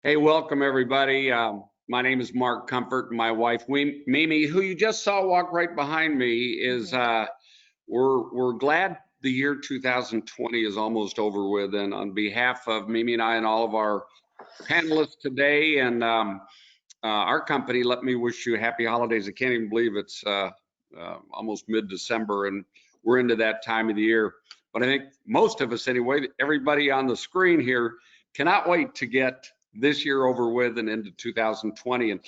Hey, welcome everybody. My name is Mark Comfort, and my wife Mimi, who you just saw walk right behind me, is we're glad the year 2020 is almost over with. And on behalf of Mimi and I and all of our panelists today and our company, let me wish you happy holidays. I can't even believe it's almost mid-December and we're into that time of the year. But I think most of us anyway, everybody on the screen here, cannot wait to get this year over with and into 2020. And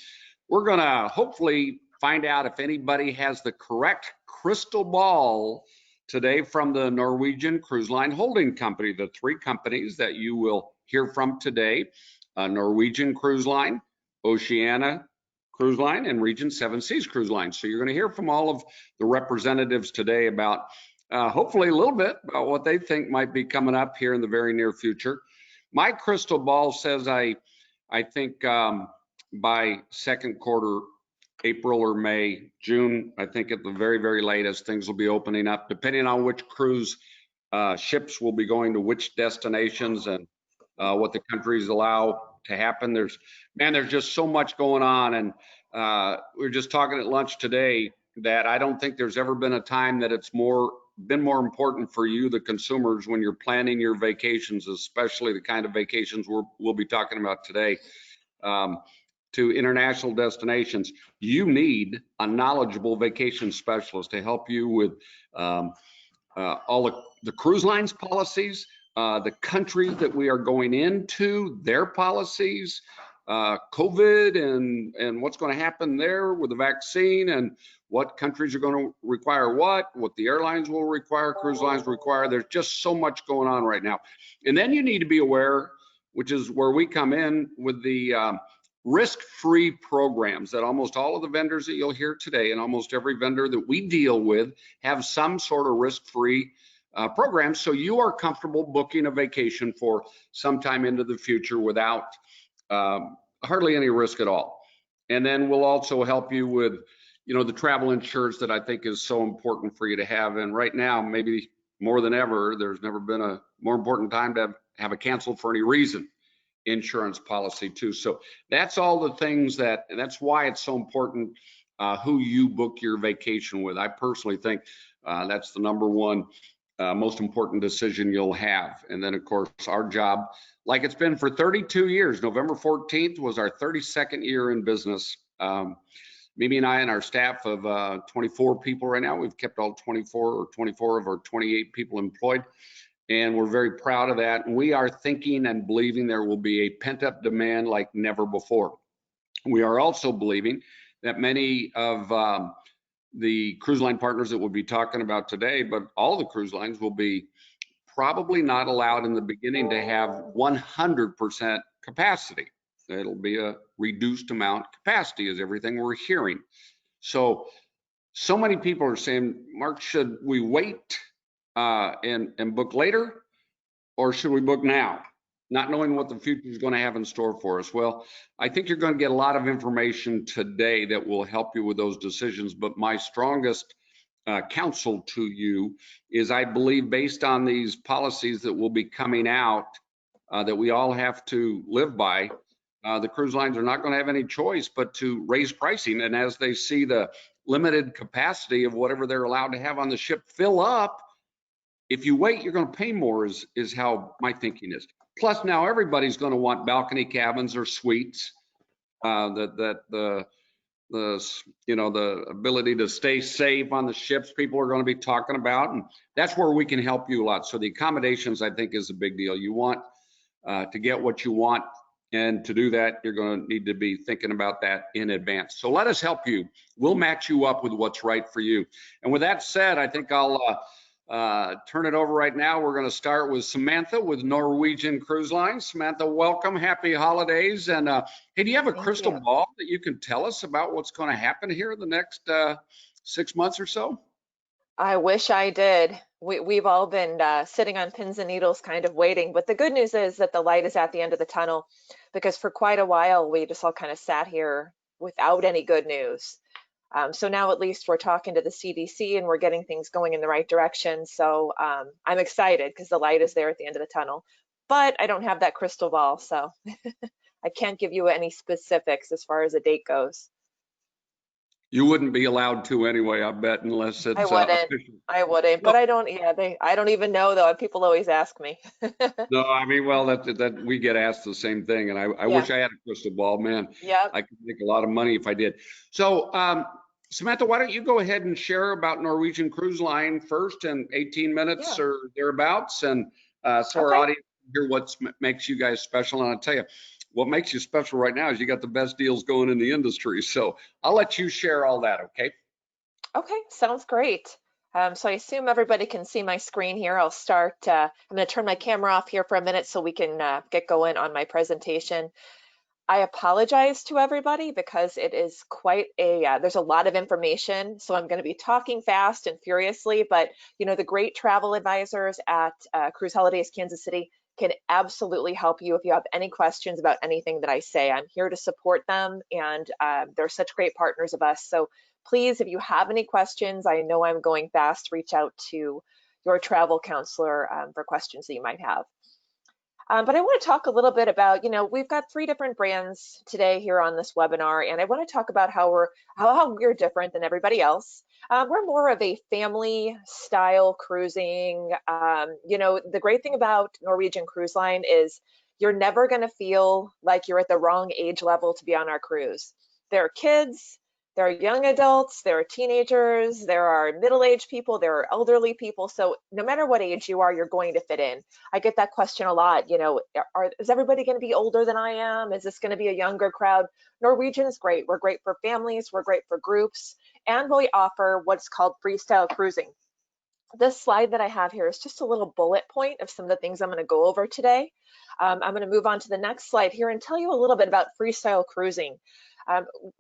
we're gonna hopefully find out if anybody has the correct crystal ball today from the Norwegian Cruise Line Holding Company, the three companies that you will hear from today: Norwegian Cruise Line, Oceana Cruise Line, and Regent Seven Seas Cruise Line. So you're going to hear from all of the representatives today about hopefully a little bit about what they think might be coming up here in the very near future. My crystal ball says I think by second quarter, April or May, June, I think at the very, very latest, things will be opening up, depending on which cruise ships will be going to which destinations and what the countries allow to happen. There's just so much going on. And we were just talking at lunch today that I don't think there's ever been a time that it's been more important for you, the consumers, when you're planning your vacations, especially the kind of vacations we'll be talking about today, to international destinations. You need a knowledgeable vacation specialist to help you with all the cruise lines policies, the countries that we are going into, their policies, COVID and what's going to happen there with the vaccine, and what countries are going to require what the airlines will require, cruise lines require. There's just so much going on right now. And then you need to be aware, which is where we come in with the risk-free programs that almost all of the vendors that you'll hear today and almost every vendor that we deal with have some sort of risk-free program, so you are comfortable booking a vacation for some time into the future without hardly any risk at all. And then we'll also help you with, the travel insurance that I think is so important for you to have. And right now, maybe more than ever, there's never been a more important time to have a cancel for any reason insurance policy too. So that's all the things that's why it's so important who you book your vacation with. I personally think that's the number one most important decision you'll have. And then of course our job, like it's been for 32 years, November 14th was our 32nd year in business. Mimi and I and our staff of 24 people right now, we've kept all 24 of our 28 people employed. And we're very proud of that. And we are thinking and believing there will be a pent-up demand like never before. We are also believing that many of the cruise line partners that we'll be talking about today, but all the cruise lines will be probably not allowed in the beginning to have 100% capacity. It'll be a reduced amount capacity is everything we're hearing. So many people are saying, Mark, should we wait and book later, or should we book now, not knowing what the future is going to have in store for us? Well, I think you're going to get a lot of information today that will help you with those decisions. But my strongest counsel to you is, I believe, based on these policies that will be coming out that we all have to live by, the cruise lines are not going to have any choice but to raise pricing. And as they see the limited capacity of whatever they're allowed to have on the ship fill up, if you wait, you're going to pay more, is how my thinking is. Plus, now everybody's going to want balcony cabins or suites. The ability to stay safe on the ships, people are going to be talking about, and that's where we can help you a lot. So the accommodations, I think, is a big deal. You want to get what you want, and to do that, you're going to need to be thinking about that in advance. So let us help you. We'll match you up with what's right for you. And with that said, I think I'll turn it over right now. We're going to start with Samantha with Norwegian Cruise Line. Samantha, welcome. Happy holidays. And hey, do you have a crystal ball that you can tell us about what's going to happen here in the next 6 months or so? I wish I did. We've all been sitting on pins and needles kind of waiting, but the good news is that the light is at the end of the tunnel, because for quite a while we just all kind of sat here without any good news. So now at least we're talking to the CDC and we're getting things going in the right direction. So I'm excited because the light is there at the end of the tunnel, but I don't have that crystal ball. So I can't give you any specifics as far as a date goes. You wouldn't be allowed to anyway, I bet, unless I it's wouldn't. official. I wouldn't, but No, I don't, yeah, I don't even know though. People always ask me. no, I mean, well, that we get asked the same thing, and I Yeah. wish I had a crystal ball, man. Yep. I could make a lot of money if I did. So, Samantha, why don't you go ahead and share about Norwegian Cruise Line first in 18 minutes Yeah. or thereabouts, and so our Okay. audience can hear what makes you guys special. And I'll tell you, what makes you special right now is you got the best deals going in the industry. So I'll let you share all that, okay? Okay. Sounds great. So I assume everybody can see my screen here. I'll start. I'm going to turn my camera off here for a minute so we can get going on my presentation. I apologize to everybody because it is quite a, there's a lot of information. So I'm going to be talking fast and furiously, but you know, the great travel advisors at Cruise Holidays Kansas City can absolutely help you if you have any questions about anything that I say. I'm here to support them, and they're such great partners of us. So please, if you have any questions, I know I'm going fast, reach out to your travel counselor for questions that you might have. But I want to talk a little bit about, you know, we've got 3 different brands today here on this webinar, and I want to talk about how we're different than everybody else. We're more of a family style cruising. You know, the great thing about Norwegian Cruise Line is you're never going to feel like you're at the wrong age level to be on our cruise. There are kids, there are young adults, there are teenagers, there are middle-aged people, there are elderly people. So no matter what age you are, you're going to fit in. I get that question a lot, you know, is everybody going to be older than I am? Is this going to be a younger crowd? Norwegian is great. We're great for families, we're great for groups, and we offer what's called freestyle cruising. This slide that I have here is just a little bullet point of some of the things I'm going to go over today. I'm going to move on to the next slide here and tell you a little bit about freestyle cruising.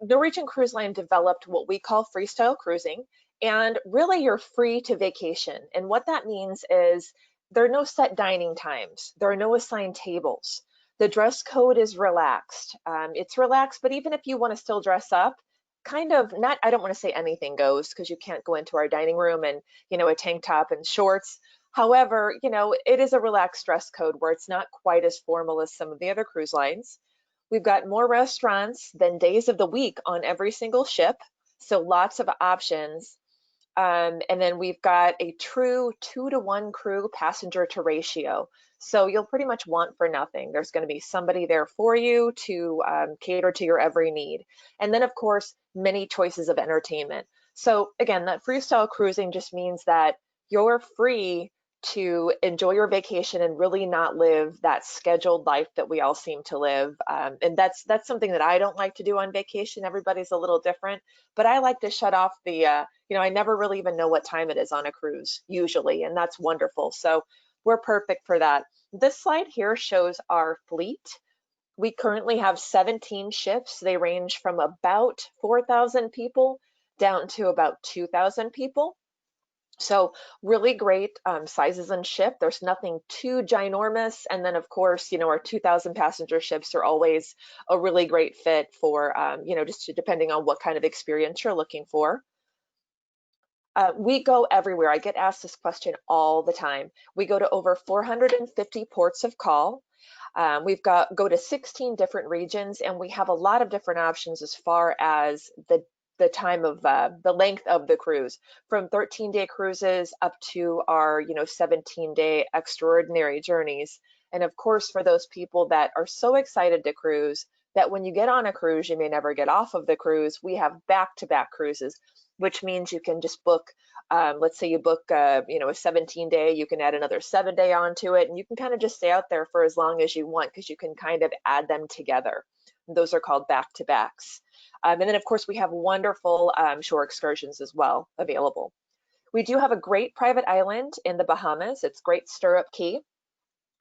Norwegian Cruise Line developed what we call freestyle cruising, and really you're free to vacation. And what that means is there are no set dining times. There are no assigned tables. The dress code is relaxed. It's relaxed, but even if you want to still dress up, kind of not, I don't want to say anything goes because you can't go into our dining room and, you know, a tank top and shorts. However, you know, it is a relaxed dress code where it's not quite as formal as some of the other cruise lines. We've got more restaurants than days of the week on every single ship, so lots of options. And then we've got a true 2-to-1 crew passenger to ratio. So you'll pretty much want for nothing. There's going to be somebody there for you to cater to your every need. And then, of course, many choices of entertainment. So again, that freestyle cruising just means that you're free to enjoy your vacation and really not live that scheduled life that we all seem to live. And that's something that I don't like to do on vacation. Everybody's a little different, but I like to shut off the, you know, I never really even know what time it is on a cruise usually, and that's wonderful. So we're perfect for that. This slide here shows our fleet. We currently have 17 ships. They range from about 4,000 people down to about 2,000 people. So really great sizes and ship. There's nothing too ginormous. And then of course, you know, our 2,000 passenger ships are always a really great fit for, you know, just depending on what kind of experience you're looking for. We go everywhere. I get asked this question all the time. We go to over 450 ports of call. We've go to 16 different regions, and we have a lot of different options as far as the time of the length of the cruise, from 13-day cruises up to our, you know, 17-day extraordinary journeys. And of course, for those people that are so excited to cruise that when you get on a cruise, you may never get off of the cruise, we have back-to-back cruises, which means you can just book, let's say you book, you know, a 17-day, you can add another 7-day onto it, and you can kind of just stay out there for as long as you want because you can kind of add them together. Those are called back-to-backs. And then, of course, we have wonderful shore excursions as well available. We do have a great private island in the Bahamas. It's Great Stirrup Cay.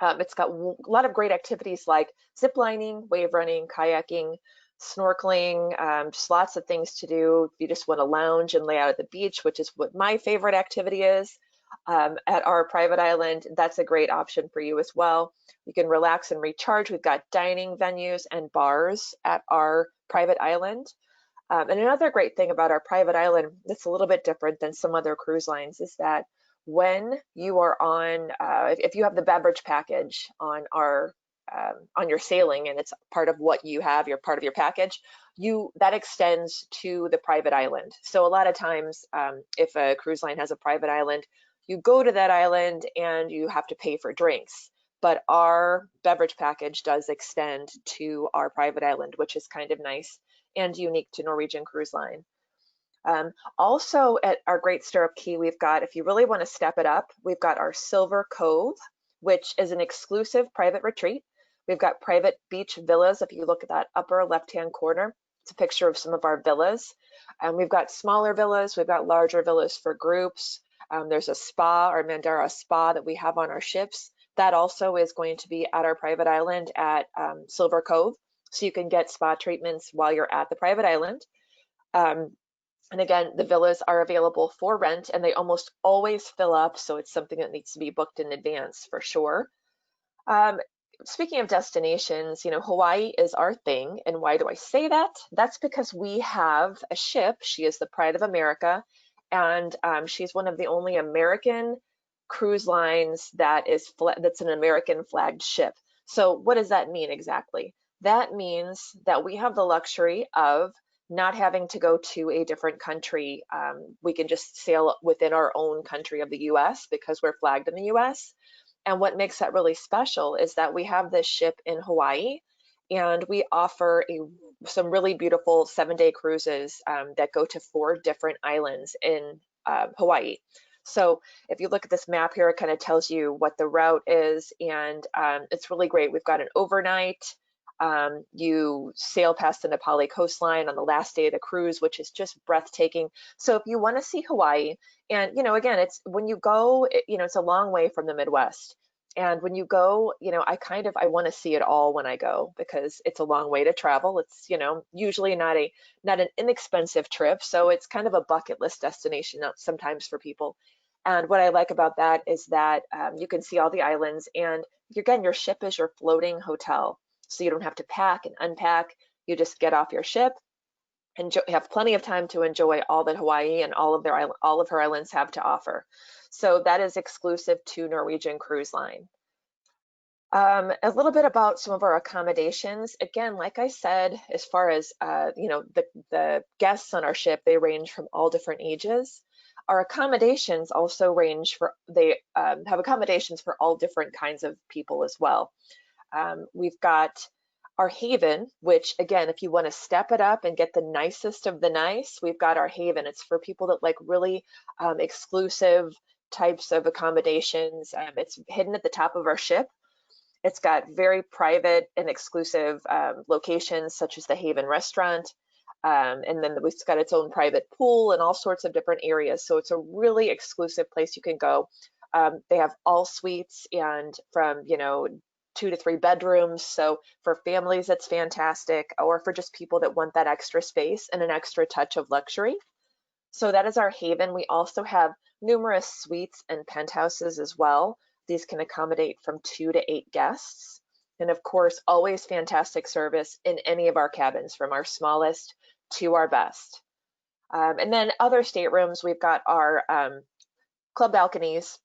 It's got a lot of great activities like zip lining, wave running, kayaking, snorkeling, just lots of things to do. If you just want to lounge and lay out at the beach, which is what my favorite activity is, at our private island, that's a great option for you as well. You can relax and recharge. We've got dining venues and bars at our private island. And another great thing about our private island that's a little bit different than some other cruise lines is that when you are on, if you have the beverage package on our on your sailing, and it's part of what you have, you're part of your package, that extends to the private island. So a lot of times, if a cruise line has a private island, you go to that island and you have to pay for drinks. But our beverage package does extend to our private island, which is kind of nice and unique to Norwegian Cruise Line. Also at our Great Stirrup Cay, we've got, if you really want to step it up, we've got our Silver Cove, which is an exclusive private retreat. We've got private beach villas. If you look at that upper left-hand corner, it's a picture of some of our villas. And we've got smaller villas, we've got larger villas for groups. There's a spa, our Mandara spa that we have on our ships. That also is going to be at our private island at Silver Cove. So you can get spa treatments while you're at the private island. And again, the villas are available for rent and they almost always fill up. So it's something that needs to be booked in advance for sure. Speaking of destinations, Hawaii is our thing. And why do I say that? That's because we have a ship. She is the Pride of America. And she's one of the only American cruise lines that's an American flagged ship. So what does that mean exactly? That means that we have the luxury of not having to go to a different country. We can just sail within our own country of the US because we're flagged in the US. And what makes that really special is that we have this ship in Hawaii and we offer some really beautiful 7-day cruises that go to 4 different islands in Hawaii. So if you look at this map here, it kind of tells you what the route is, and it's really great. We've got an overnight. You sail past the Nepali coastline on the last day of the cruise, which is just breathtaking. So if you want to see Hawaii, and again, it's when you go, it's a long way from the Midwest. And when you go, I want to see it all when I go because it's a long way to travel. It's, usually not an inexpensive trip. So it's kind of a bucket list destination sometimes for people. And what I like about that is that you can see all the islands, and again, your ship is your floating hotel. So you don't have to pack and unpack. You just get off your ship and have plenty of time to enjoy all that Hawaii and all of her islands have to offer. So that is exclusive to Norwegian Cruise Line. A little bit about some of our accommodations. Again, like I said, as far as the guests on our ship, they range from all different ages. Our accommodations also they have accommodations for all different kinds of people as well. We've got our Haven, which again, if you want to step it up and get the nicest of the nice, we've got our Haven. It's for people that like really exclusive types of accommodations. It's hidden at the top of our ship. It's got very private and exclusive locations such as the Haven restaurant. And then it's got its own private pool and all sorts of different areas. So it's a really exclusive place you can go. They have all suites and from, 2 to 3 bedrooms. So for families, it's fantastic, or for just people that want that extra space and an extra touch of luxury. So that is our Haven. We also have numerous suites and penthouses as well. These can accommodate from 2 to 8 guests. And of course, always fantastic service in any of our cabins, from our smallest to our best. And then other staterooms, we've got our club balconies,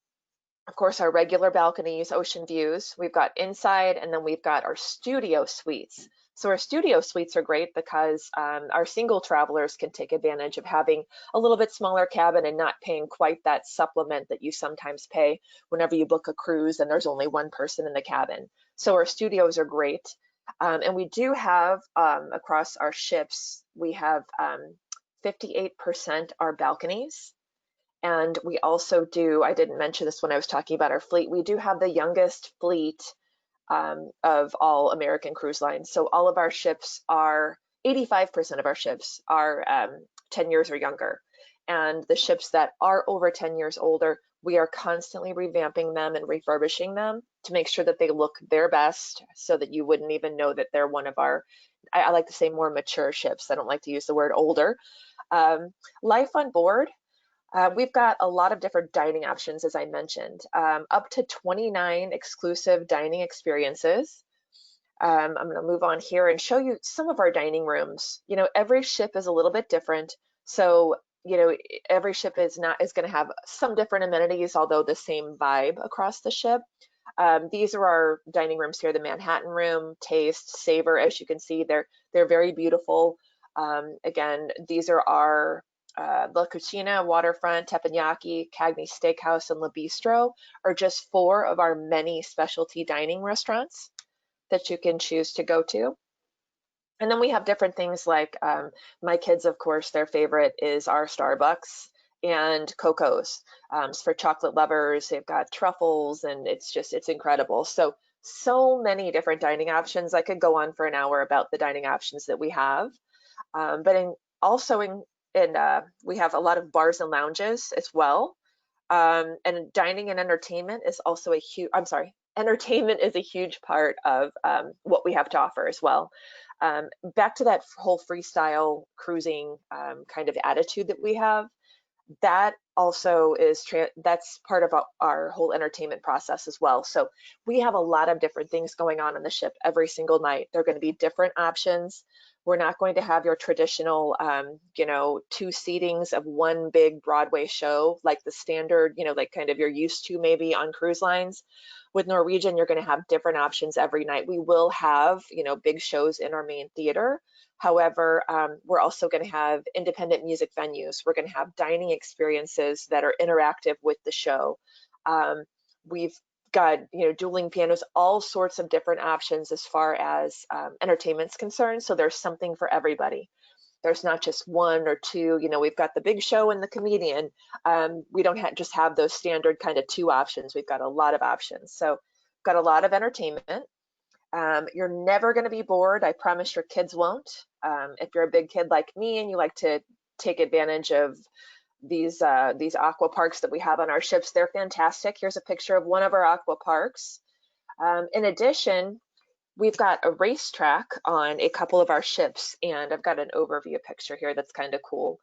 of course, our regular balconies, ocean views. We've got inside, and then we've got our studio suites. So our studio suites are great because our single travelers can take advantage of having a little bit smaller cabin and not paying quite that supplement that you sometimes pay whenever you book a cruise and there's only one person in the cabin. So our studios are great. And we do have, across our ships, we have 58% are balconies. And we also do, I didn't mention this when I was talking about our fleet, we do have the youngest fleet of all American cruise lines. So all of our ships 85% of our ships are 10 years or younger. And the ships that are over 10 years older, we are constantly revamping them and refurbishing them to make sure that they look their best so that you wouldn't even know that they're one of our, I like to say more mature ships. I don't like to use the word older. Life on board. We've got a lot of different dining options, as I mentioned, up to 29 exclusive dining experiences. I'm going to move on here and show you some of our dining rooms. Every ship is a little bit different. So, every ship is going to have some different amenities, although the same vibe across the ship. These are our dining rooms here, the Manhattan room, taste, savor. As you can see, they're very beautiful. Again, these are our La Cuisine, Waterfront, Teppanyaki, Cagney Steakhouse, and La Bistro are just 4 of our many specialty dining restaurants that you can choose to go to. And then we have different things like my kids, of course, their favorite is our Starbucks and Coco's. For chocolate lovers, they've got truffles, and it's incredible. So many different dining options. I could go on for an hour about the dining options that we have. But we have a lot of bars and lounges as well. And dining and entertainment is also entertainment is a huge part of what we have to offer as well. Back to that whole freestyle cruising kind of attitude that we have, that also that's part of our whole entertainment process as well. So we have a lot of different things going on the ship every single night. There are going to be different options. We're not going to have your traditional, 2 seatings of one big Broadway show, like the standard, like kind of you're used to maybe on cruise lines. With Norwegian, you're going to have different options every night. We will have, big shows in our main theater. However, we're also going to have independent music venues. We're going to have dining experiences that are interactive with the show. We've got, dueling pianos, all sorts of different options as far as entertainment's concerned. So there's something for everybody. There's not just 1 or 2, we've got the big show and the comedian. We don't just have those standard kind of 2 options. We've got a lot of options. So got a lot of entertainment. You're never going to be bored. I promise your kids won't. If you're a big kid like me and you like to take advantage of these aqua parks that we have on our ships, they're fantastic. Here's a picture of one of our aqua parks. In addition, we've got a racetrack on a couple of our ships, and I've got an overview picture here that's kind of cool.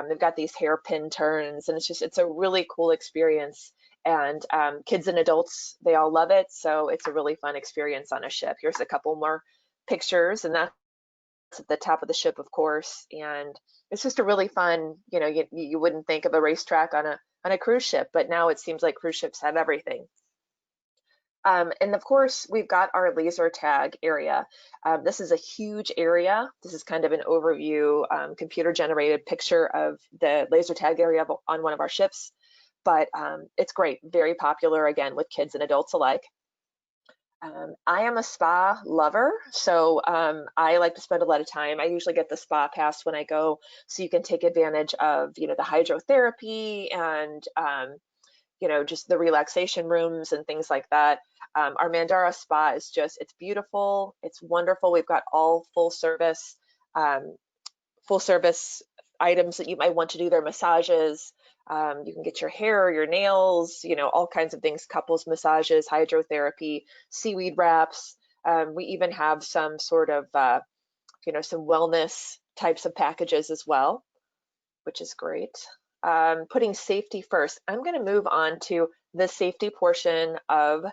They've got these hairpin turns, and it's a really cool experience. And kids and adults, they all love it. So it's a really fun experience on a ship. Here's a couple more pictures, and that's at the top of the ship, of course. And it's just a really fun, you wouldn't think of a racetrack on a cruise ship, but now it seems like cruise ships have everything. And of course, we've got our laser tag area. This is a huge area. This is kind of an overview, computer generated picture of the laser tag area on one of our ships. But it's great, very popular, again, with kids and adults alike. I am a spa lover, so I like to spend a lot of time. I usually get the spa pass when I go, so you can take advantage of, the hydrotherapy and, just the relaxation rooms and things like that. Our Mandara spa is it's beautiful. It's wonderful. We've got all full service items that you might want to do their massages. You can get your hair, your nails, all kinds of things, couples massages, hydrotherapy, seaweed wraps. We even have some sort of, some wellness types of packages as well, which is great. Putting safety first. I'm going to move on to the safety portion of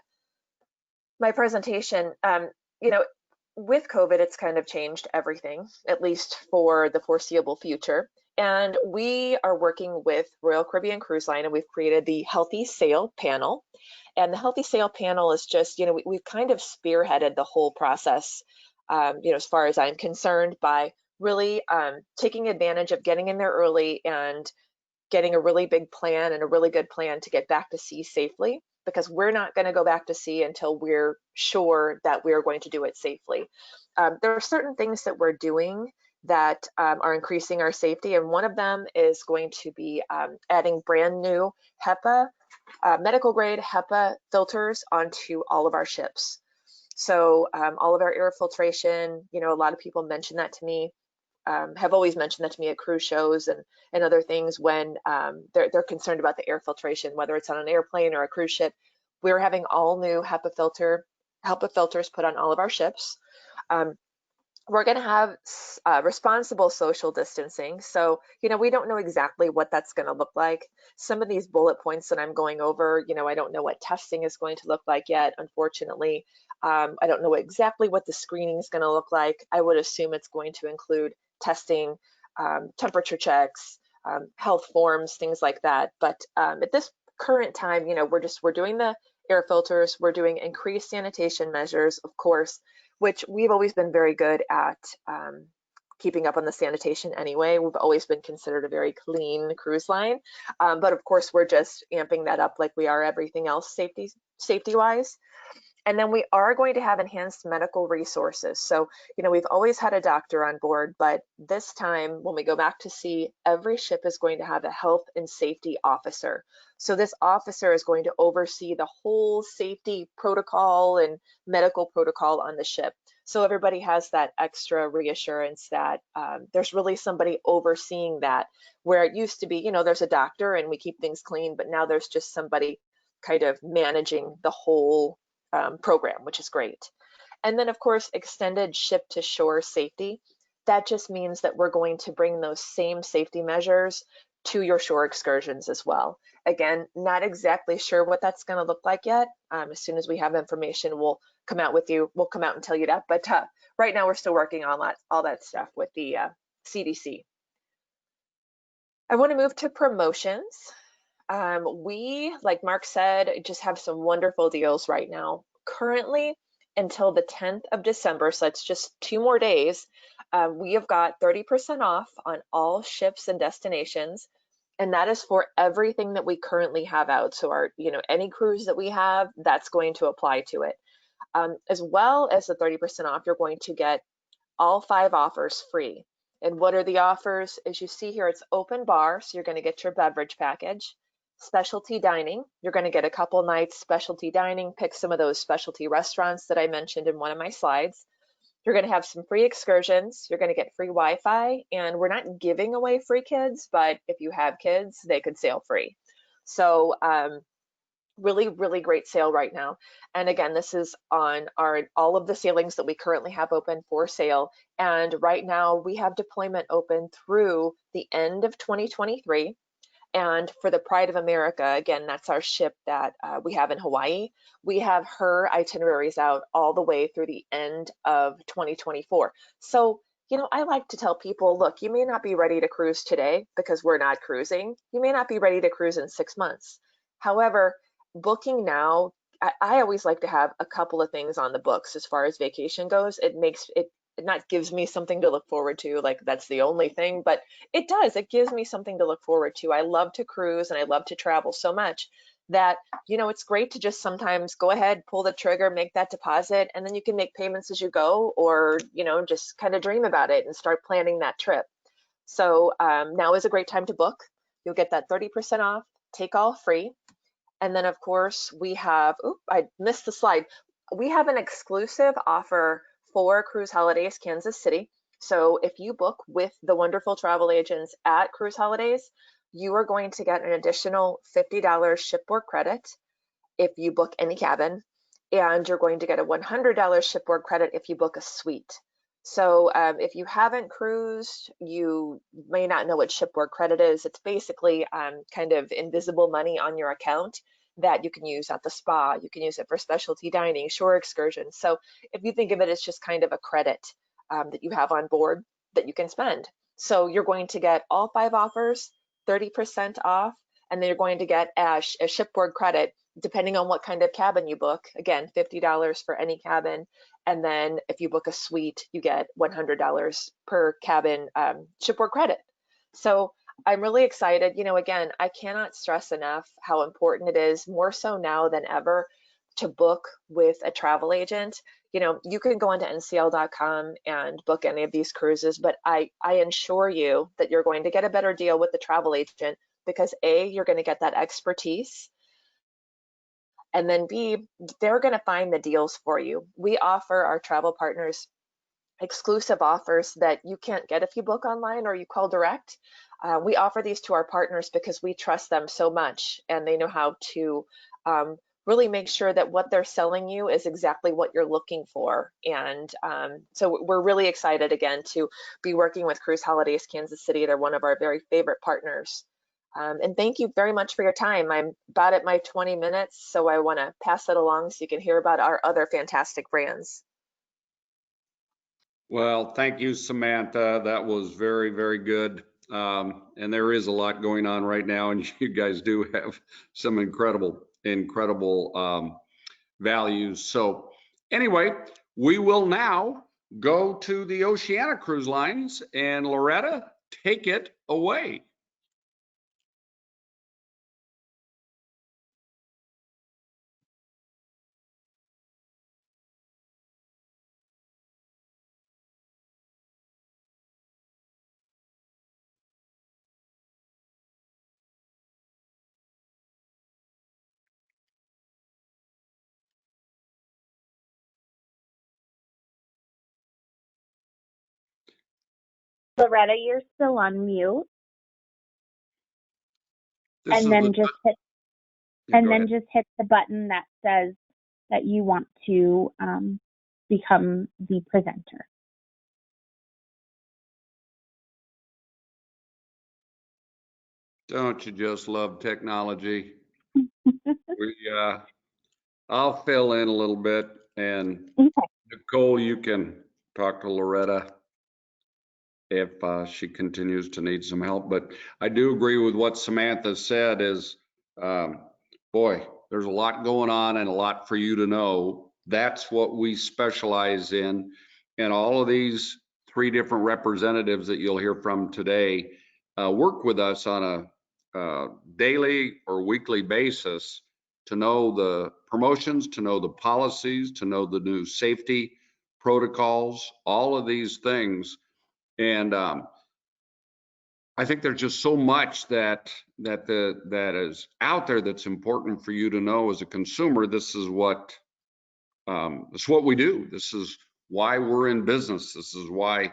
my presentation. With COVID, it's kind of changed everything, at least for the foreseeable future. And we are working with Royal Caribbean Cruise Line, and we've created the Healthy Sail Panel. And the Healthy Sail Panel is just, we've kind of spearheaded the whole process, as far as I'm concerned, by really taking advantage of getting in there early and getting a really big plan and a really good plan to get back to sea safely, because we're not going to go back to sea until we're sure that we're going to do it safely. There are certain things that we're doing that are increasing our safety, and one of them is going to be adding brand new HEPA, medical grade HEPA filters onto all of our ships. So all of our air filtration, a lot of people mention that to me, have always mentioned that to me at cruise shows and other things when they're concerned about the air filtration, whether it's on an airplane or a cruise ship. We're having all new HEPA filters put on all of our ships. We're going to have responsible social distancing. So, we don't know exactly what that's going to look like. Some of these bullet points that I'm going over, I don't know what testing is going to look like yet, unfortunately. I don't know exactly what the screening is going to look like. I would assume it's going to include testing, temperature checks, health forms, things like that. But at this current time, we're doing the air filters. We're doing increased sanitation measures, of course, which we've always been very good at keeping up on the sanitation anyway. We've always been considered a very clean cruise line. But of course, we're just amping that up like we are everything else safety-wise. And then we are going to have enhanced medical resources. So, we've always had a doctor on board, but this time when we go back to sea, every ship is going to have a health and safety officer. So this officer is going to oversee the whole safety protocol and medical protocol on the ship. So everybody has that extra reassurance that there's really somebody overseeing that, where it used to be, there's a doctor and we keep things clean, but now there's just somebody kind of managing the whole program, which is great. And then of course, extended ship to shore safety. That just means that we're going to bring those same safety measures to your shore excursions as well. Again, not exactly sure what that's going to look like yet. As soon as we have information, we'll come out and tell you that. But right now we're still working on all that stuff with the CDC. I want to move to promotions. We, like Mark said, just have some wonderful deals right now. Currently, until the 10th of December, so it's just 2 more days, we have got 30% off on all ships and destinations, and that is for everything that we currently have out. So our, any cruise that we have, that's going to apply to it. As well as the 30% off, you're going to get all 5 offers free. And what are the offers? As you see here, it's open bar, so you're going to get your beverage package. Specialty dining, you're going to get a couple nights specialty dining, pick some of those specialty restaurants that I mentioned in one of my slides. You're going to have some free excursions, you're going to get free Wi-Fi, and we're not giving away free kids, but if you have kids, they could sail free. So really, really great sale right now. And again, this is on all of the sailings that we currently have open for sale. And right now we have deployment open through the end of 2023. And for the Pride of America, again, that's our ship that we have in Hawaii. We have her itineraries out all the way through the end of 2024. So, I like to tell people, look, you may not be ready to cruise today because we're not cruising. You may not be ready to cruise in 6 months. However, booking now, I always like to have a couple of things on the books as far as vacation goes. It not gives me something to look forward to, like that's the only thing, but it gives me something to look forward to. I love to cruise and I love to travel so much that, it's great to just sometimes go ahead, pull the trigger, make that deposit, and then you can make payments as you go, or, just kind of dream about it and start planning that trip. So now is a great time to book. You'll get that 30% off, take all free. And then of course we have, I missed the slide. We have an exclusive offer for Cruise Holidays Kansas City. So if you book with the wonderful travel agents at Cruise Holidays, you are going to get an additional $50 shipboard credit if you book any cabin, and you're going to get a $100 shipboard credit if you book a suite. So if you haven't cruised, you may not know what shipboard credit is. It's basically kind of invisible money on your account that you can use at the spa. You can use it for specialty dining, shore excursions. So if you think of it as just kind of a credit that you have on board that you can spend. So you're going to get all 5 offers, 30% off, and then you're going to get a shipboard credit depending on what kind of cabin you book. Again, $50 for any cabin. And then if you book a suite, you get $100 per cabin shipboard credit. So I'm really excited. Again, I cannot stress enough how important it is, more so now than ever, to book with a travel agent. You can go onto ncl.com and book any of these cruises, but I ensure you that you're going to get a better deal with the travel agent because A, you're going to get that expertise, and then B, they're going to find the deals for you. We offer our travel partners exclusive offers that you can't get if you book online or you call direct. We offer these to our partners because we trust them so much, and they know how to really make sure that what they're selling you is exactly what you're looking for. And so we're really excited again to be working with Cruise Holidays Kansas City. They're one of our very favorite partners. And thank you very much for your time. I'm about at my 20 minutes, so I want to pass it along so you can hear about our other fantastic brands. Well, thank you, Samantha. That was very, very good. And there is a lot going on right now, and you guys do have some incredible incredible values. So anyway, we will now go to the Oceana Cruise Lines, and Loretta, take it away. Loretta, you're still on mute. This And then just hit Go hit the button that says that you want to become the presenter. Don't you just love technology? I'll fill in a little bit, and Okay. Nicole, you can talk to Loretta if she continues to need some help. But I do agree with what Samantha said is, boy, there's a lot going on and a lot for you to know. That's what we specialize in. And all of these 3 different representatives that you'll hear from today work with us on a daily or weekly basis to know the promotions, to know the policies, to know the new safety protocols, all of these things. And I think there's just so much that is out there that's important for you to know as a consumer. This is what we do. This is why we're in business. This is why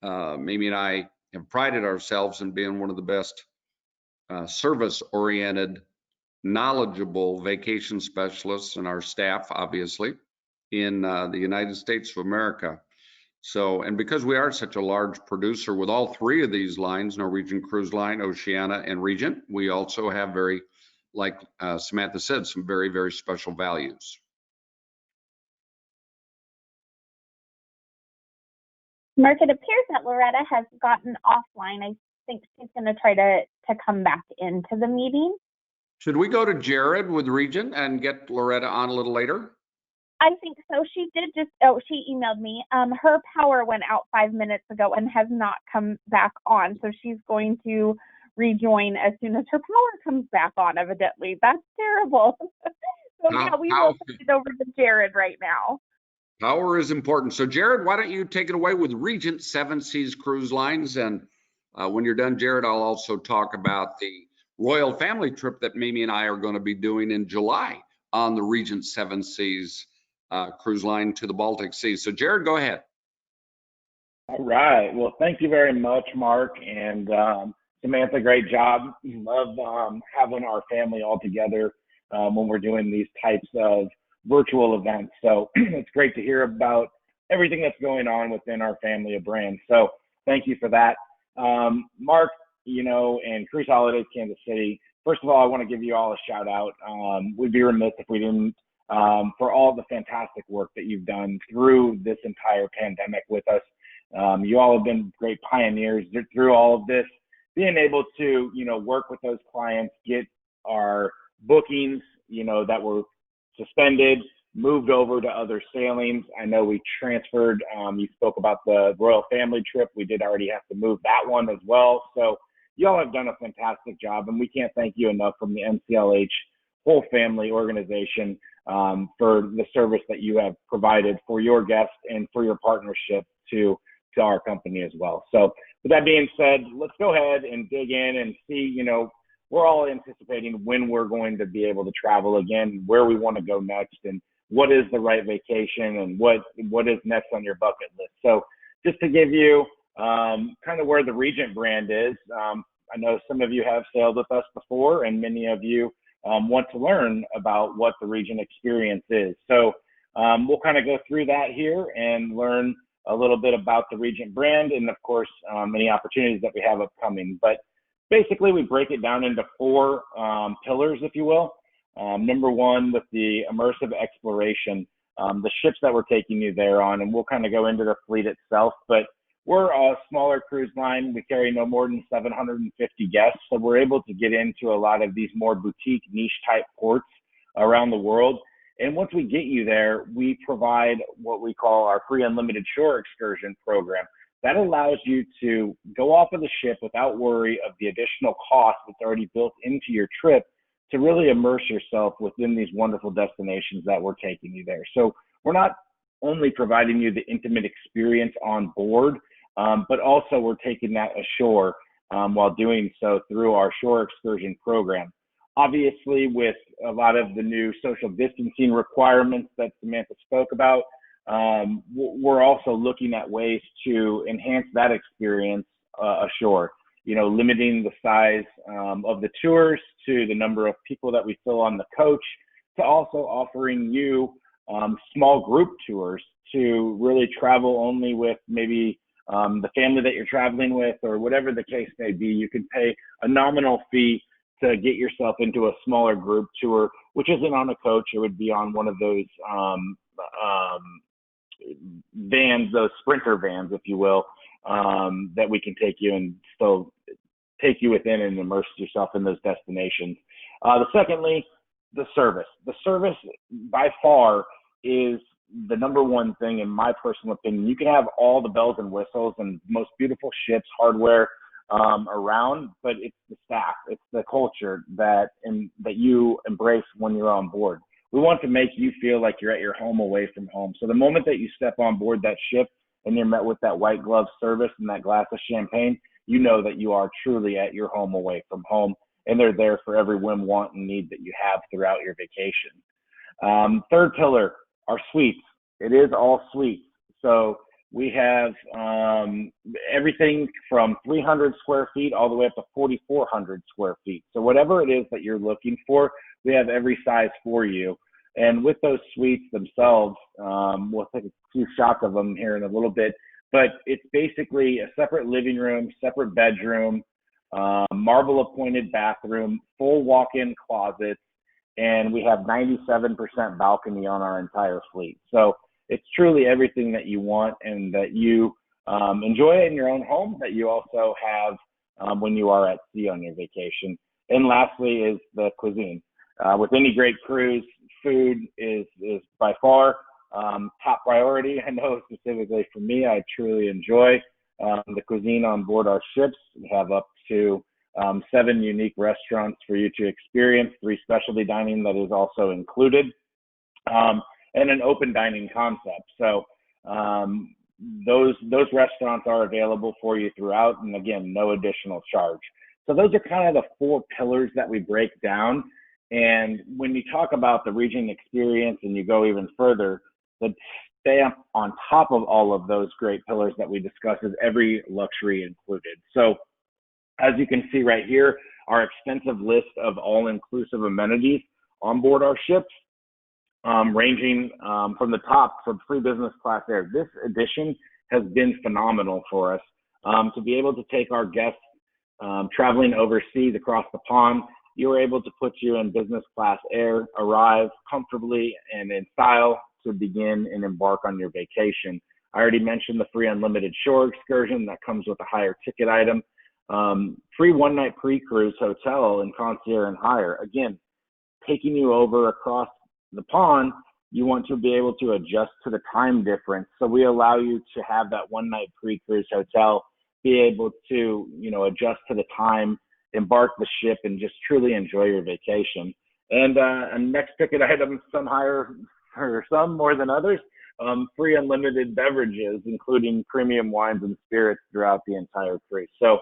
Mimi and I have prided ourselves in being one of the best service-oriented, knowledgeable vacation specialists, and our staff, obviously, in the United States of America. So, and because we are such a large producer with all 3 of these lines, Norwegian Cruise Line, Oceana, and Regent, we also have very, like Samantha said, some very, very special values. Mark, it appears that Loretta has gotten offline. I think she's going to try to come back into the meeting. Should we go to Jared with Regent and get Loretta on a little later? I think so. She did she emailed me. Her power went out 5 minutes ago and has not come back on. So she's going to rejoin as soon as her power comes back on, evidently. That's terrible. So yeah, we will send it over to Jared right now. Power is important. So Jared, why don't you take it away with Regent 7 Seas Cruise Lines? And when you're done, Jared, I'll also talk about the royal family trip that Mimi and I are going to be doing in July on the Regent 7 Seas cruise line to the Baltic Sea. So Jared, go ahead. All right. Well, thank you very much, Mark and Samantha. Great job. Love having our family all together when we're doing these types of virtual events. So it's great to hear about everything that's going on within our family of brands. So thank you for that. Mark, and Cruise Holidays Kansas City, first of all, I want to give you all a shout out. We'd be remiss if we didn't, for all the fantastic work that you've done through this entire pandemic with us. You all have been great pioneers through all of this, being able to, work with those clients, get our bookings, that were suspended, moved over to other sailings. I know we transferred, you spoke about the royal family trip. We did already have to move that one as well. So you all have done a fantastic job, and we can't thank you enough from the NCLH whole family organization for the service that you have provided for your guests and for your partnership to our company as well. So with that being said, let's go ahead and dig in and see, we're all anticipating when we're going to be able to travel again, where we want to go next, and what is the right vacation, and what is next on your bucket list. So just to give you kind of where the Regent brand is, I know some of you have sailed with us before, and many of you want to learn about what the Regent experience is. So we'll kind of go through that here and learn a little bit about the Regent brand, and of course, any opportunities that we have upcoming. But basically, we break it down into 4 pillars, if you will. Number 1, with the Immersive Exploration, the ships that we're taking you there on, and we'll kind of go into the fleet itself. But we're a smaller cruise line. We carry no more than 750 guests, so we're able to get into a lot of these more boutique niche type ports around the world. And once we get you there, we provide what we call our free unlimited shore excursion program. That allows you to go off of the ship without worry of the additional cost that's already built into your trip to really immerse yourself within these wonderful destinations that we're taking you there. So we're not only providing you the intimate experience on board, but also we're taking that ashore while doing so through our shore excursion program. Obviously, with a lot of the new social distancing requirements that Samantha spoke about, we're also looking at ways to enhance that experience ashore. You know, limiting the size of the tours to the number of people that we fill on the coach, to also offering you small group tours to really travel only with maybe the family that you're traveling with, or whatever the case may be. You can pay a nominal fee to get yourself into a smaller group tour, which isn't on a coach. It would be on one of those vans, those sprinter vans, if you will, that we can take you and still take you within and immerse yourself in those destinations. Secondly, the service. The service by far is the number one thing in my personal opinion. You can have all the bells and whistles and most beautiful ships, hardware around, but it's the staff, it's the culture that you embrace when you're on board. We want to make you feel like you're at your home away from home. So the moment that you step on board that ship and you're met with that white glove service and that glass of champagne, you know that you are truly at your home away from home, and they're there for every whim, want, and need that you have throughout your vacation. Third pillar, our suites. It is all suites. So we have everything from 300 square feet all the way up to 4,400 square feet. So whatever it is that you're looking for, we have every size for you. And with those suites themselves, we'll take a few shots of them here in a little bit, but it's basically a separate living room, separate bedroom, marble appointed bathroom, full walk-in closets, and we have 97% balcony on our entire fleet. So it's truly everything that you want and that you enjoy in your own home, that you also have when you are at sea on your vacation. And lastly is the cuisine. With any great cruise, food is by far top priority. I know specifically for me, I truly enjoy the cuisine on board our ships. We have up to 7 unique restaurants for you to experience, 3 specialty dining that is also included, and an open dining concept. So those restaurants are available for you throughout, and again, no additional charge. So those are kind of the 4 pillars that we break down. And when you talk about the Regent experience and you go even further, the stamp on top of all of those great pillars that we discuss is every luxury included. So as you can see right here, our extensive list of all-inclusive amenities on board our ships, ranging from the top from free business class air. This edition has been phenomenal for us to be able to take our guests traveling overseas across the pond. You were able to put you in business class air, arrive comfortably and in style to begin and embark on your vacation. I already mentioned the free unlimited shore excursion that comes with a higher ticket item. Free one-night pre-cruise hotel and concierge and hire. Again, taking you over across the pond, you want to be able to adjust to the time difference. So we allow you to have that one-night pre-cruise hotel, be able to, adjust to the time, embark the ship, and just truly enjoy your vacation. And next ticket item, some higher or some more than others, free unlimited beverages, including premium wines and spirits throughout the entire cruise. So,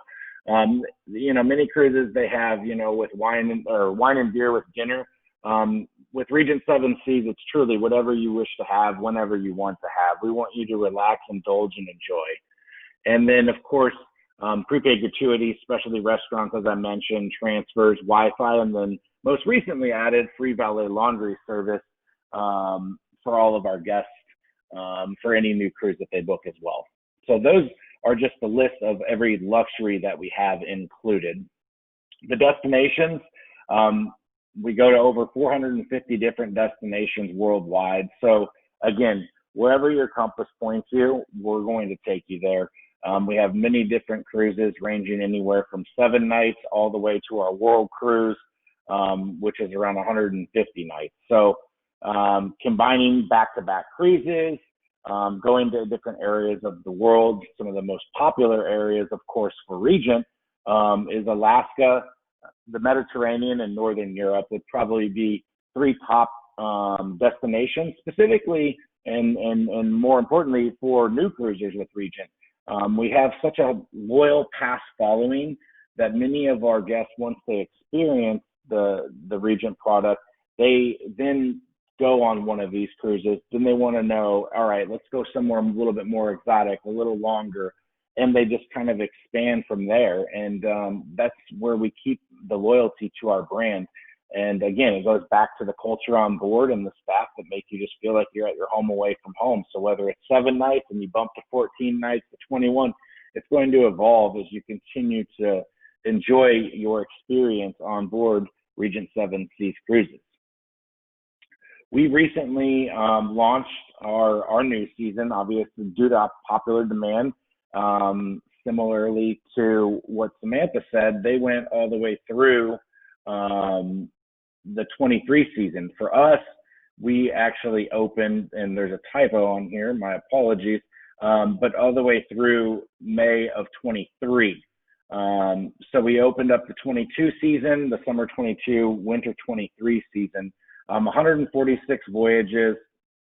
many cruises they have, with wine and beer with dinner. With Regent 7 Seas, it's truly whatever you wish to have, whenever you want to have. We want you to relax, indulge, and enjoy. And then, of course, prepaid gratuities, specialty restaurants, as I mentioned, transfers, Wi-Fi, and then most recently added free valet laundry service for all of our guests for any new cruise that they book as well. So those are just the list of every luxury that we have included. The destinations, we go to over 450 different destinations worldwide. So again, wherever your compass points you, we're going to take you there. We have many different cruises ranging anywhere from 7 nights all the way to our world cruise, which is around 150 nights. So combining back-to-back cruises, going to different areas of the world. Some of the most popular areas, of course, for Regent is Alaska, the Mediterranean, and Northern Europe would probably be three top destinations, specifically and more importantly for new cruisers with Regent. We have such a loyal past following that many of our guests, once they experience the Regent product, they then go on one of these cruises. Then they want to know, all right, let's go somewhere a little bit more exotic, a little longer, and they just kind of expand from there. And that's where we keep the loyalty to our brand. And again, it goes back to the culture on board and the staff that make you just feel like you're at your home away from home. So whether it's 7 nights and you bump to 14 nights to 21, it's going to evolve as you continue to enjoy your experience on board Regent 7 Seas Cruises. We recently launched our new season, obviously due to popular demand. Similarly to what Samantha said, they went all the way through the 23 season. For us, we actually opened, and there's a typo on here, my apologies, but all the way through May of 23. So we opened up the 22 season, the summer 22, winter 23 season. 146 voyages,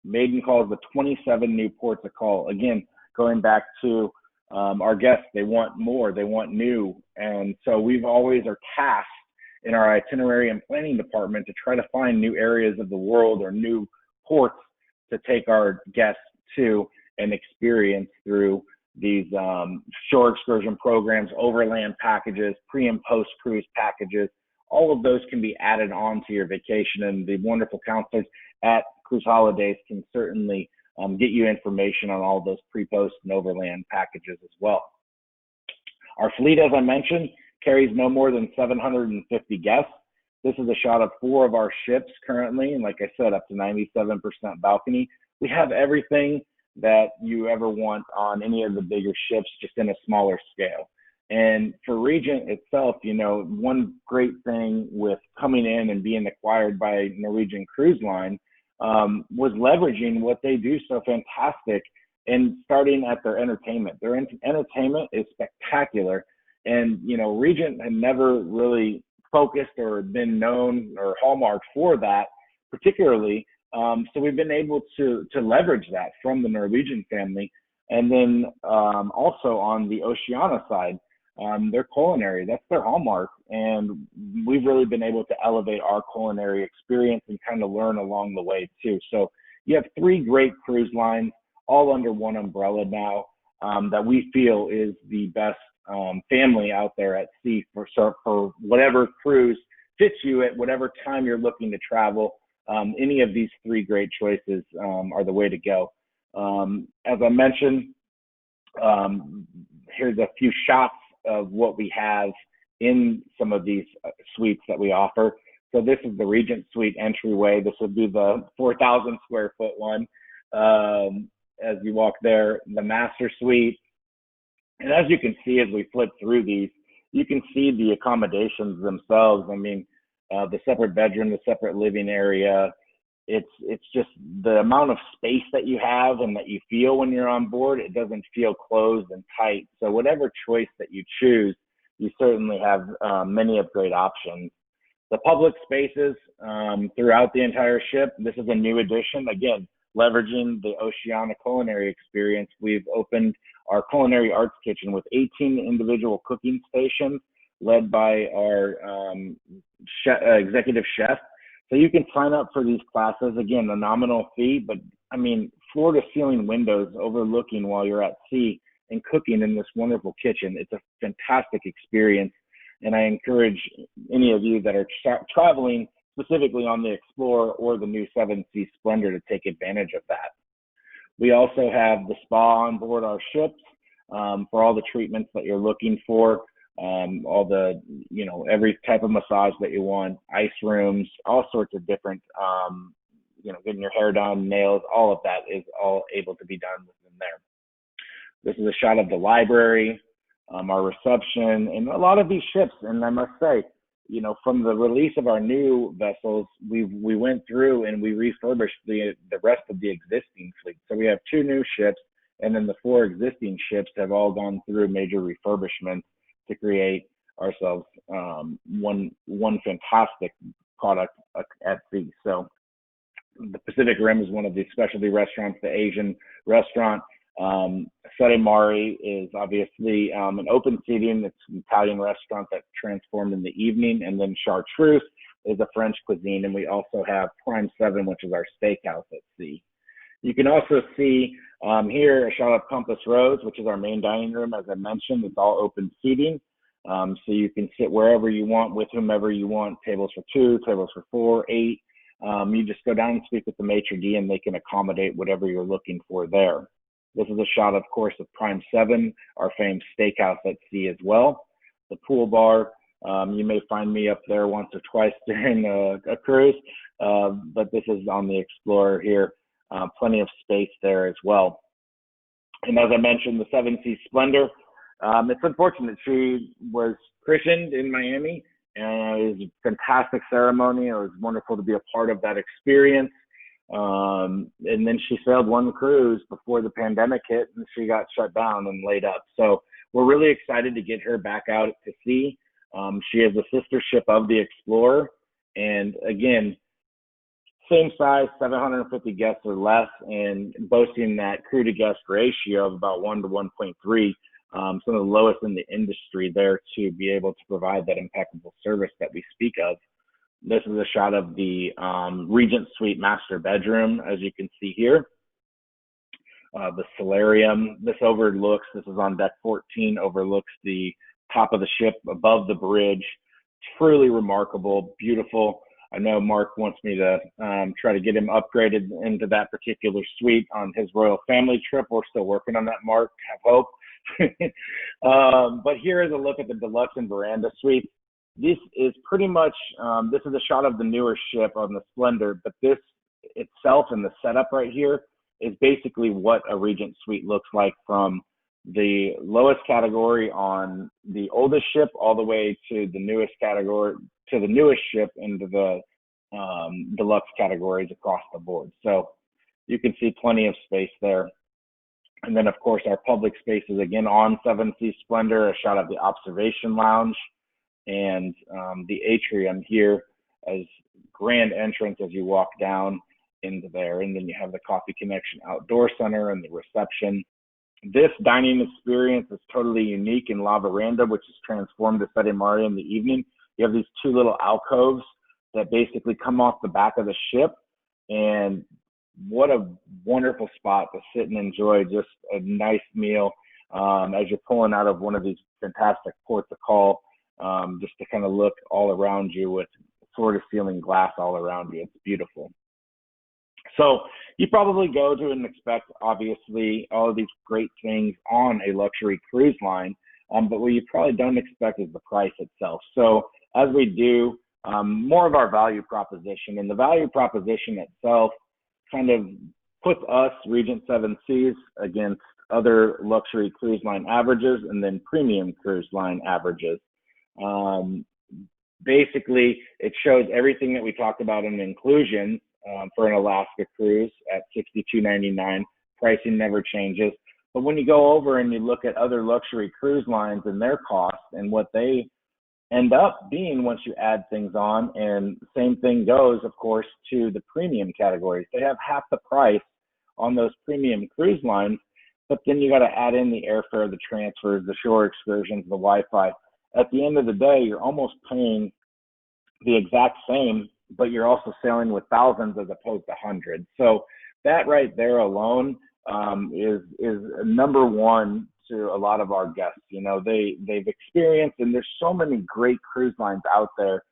maiden calls to 27 new ports of call. Again, going back to our guests, they want more, they want new. And so we've always are tasked in our itinerary and planning department to try to find new areas of the world or new ports to take our guests to and experience through these shore excursion programs, overland packages, pre and post cruise packages. All of those can be added on to your vacation, and the wonderful counselors at Cruise Holidays can certainly get you information on all those pre-post and overland packages as well. Our fleet, as I mentioned, carries no more than 750 guests. This is a shot of 4 of our ships currently, and like I said, up to 97% balcony. We have everything that you ever want on any of the bigger ships, just in a smaller scale. And for Regent itself, you know, one great thing with coming in and being acquired by Norwegian Cruise Line was leveraging what they do so fantastic and starting at their entertainment. Their entertainment is spectacular. And, you know, Regent had never really focused or been known or hallmarked for that particularly. So we've been able to leverage that from the Norwegian family. And then also on the Oceana side, their culinary, that's their hallmark. And we've really been able to elevate our culinary experience and kind of learn along the way too. So you have 3 great cruise lines all under one umbrella now that we feel is the best family out there at sea for whatever cruise fits you at whatever time you're looking to travel. Any of these 3 great choices are the way to go. As I mentioned, here's a few shots of what we have in some of these suites that we offer. So this is the Regent Suite Entryway. This would be the 4,000 square foot one. As you walk there, the Master Suite. And as you can see, as we flip through these, you can see the accommodations themselves. I mean, the separate bedroom, the separate living area. It's just the amount of space that you have and that you feel when you're on board. It doesn't feel closed and tight. So whatever choice that you choose, you certainly have many of great options. The public spaces throughout the entire ship. This is a new addition. Again, leveraging the Oceana culinary experience. We've opened our culinary arts kitchen with 18 individual cooking stations led by our executive chef. So you can sign up for these classes. Again, a nominal fee, but I mean, floor to ceiling windows overlooking while you're at sea and cooking in this wonderful kitchen. It's a fantastic experience. And I encourage any of you that are traveling specifically on the Explorer or the new 7 Seas Splendor to take advantage of that. We also have the spa on board our ships for all the treatments that you're looking for. All the, you know, every type of massage that you want, ice rooms, all sorts of different, you know, getting your hair done, nails, all of that is all able to be done within there. This is a shot of the library, our reception, and a lot of these ships, and I must say, from the release of our new vessels, we went through and we refurbished the rest of the existing fleet. So we have 2 new ships, and then the 4 existing ships have all gone through major refurbishments to create ourselves one fantastic product at sea. So the Pacific Rim is one of the specialty restaurants, the Asian restaurant. Sette Mare is obviously an open seating. It's an Italian restaurant that's transformed in the evening. And then Chartreuse is a French cuisine. And we also have Prime 7, which is our steakhouse at sea. You can also see here a shot of Compass Rose, which is our main dining room. As I mentioned, it's all open seating. So you can sit wherever you want with whomever you want, tables for 2, tables for 4, 8. You just go down and speak with the maitre d' and they can accommodate whatever you're looking for there. This is a shot, of course, of Prime 7, our famed steakhouse at sea as well. The pool bar, you may find me up there once or twice during a cruise, but this is on the Explorer here. Plenty of space there as well. And as I mentioned, the 7 Seas Splendor, it's unfortunate she was christened in Miami, and it was a fantastic ceremony. It was wonderful to be a part of that experience. And then she sailed one cruise before the pandemic hit, and she got shut down and laid up. So we're really excited to get her back out to sea. She is a sister ship of the Explorer, and again, same size, 750 guests or less, and boasting that crew to guest ratio of about 1 to 1.3, some of the lowest in the industry there to be able to provide that impeccable service that we speak of. This is a shot of the Regent Suite master bedroom, as you can see here. The solarium, this is on deck 14, overlooks the top of the ship above the bridge. Truly remarkable, beautiful. I know Mark wants me to try to get him upgraded into that particular suite on his royal family trip. We're still working on that, Mark, have hope. But here is a look at the deluxe and veranda suite. This is pretty much, this is a shot of the newer ship on the Splendor, but this itself and the setup right here is basically what a Regent suite looks like from the lowest category on the oldest ship all the way to the newest category, to the newest ship into the deluxe categories across the board. So you can see plenty of space there. And then of course our public spaces again on 7 Seas Splendor, a shot of the observation lounge and the atrium here as grand entrance as you walk down into there. And then you have the Coffee Connection Outdoor Center and the reception. This dining experience is totally unique in La Veranda, which is transformed to Sette Mare in the evening. You have these 2 little alcoves that basically come off the back of the ship. And what a wonderful spot to sit and enjoy just a nice meal as you're pulling out of one of these fantastic ports of call, just to kind of look all around you with floor-to-ceiling glass all around you. It's beautiful. So you probably go to and expect, obviously, all of these great things on a luxury cruise line, but what you probably don't expect is the price itself. So as we do more of our value proposition, and the value proposition itself kind of puts us, Regent 7 Seas, against other luxury cruise line averages and then premium cruise line averages. Basically, it shows everything that we talked about in inclusion for an Alaska cruise at $62.99. Pricing never changes. But when you go over and you look at other luxury cruise lines and their costs and what they end up being once you add things on, and same thing goes, of course, to the premium categories. They have half the price on those premium cruise lines, but then you got to add in the airfare, the transfers, the shore excursions, the Wi-Fi. At the end of the day, you're almost paying the exact same, but you're also sailing with thousands as opposed to hundreds. So that right there alone is number one to a lot of our guests. You know, they've experienced, and there's so many great cruise lines out there,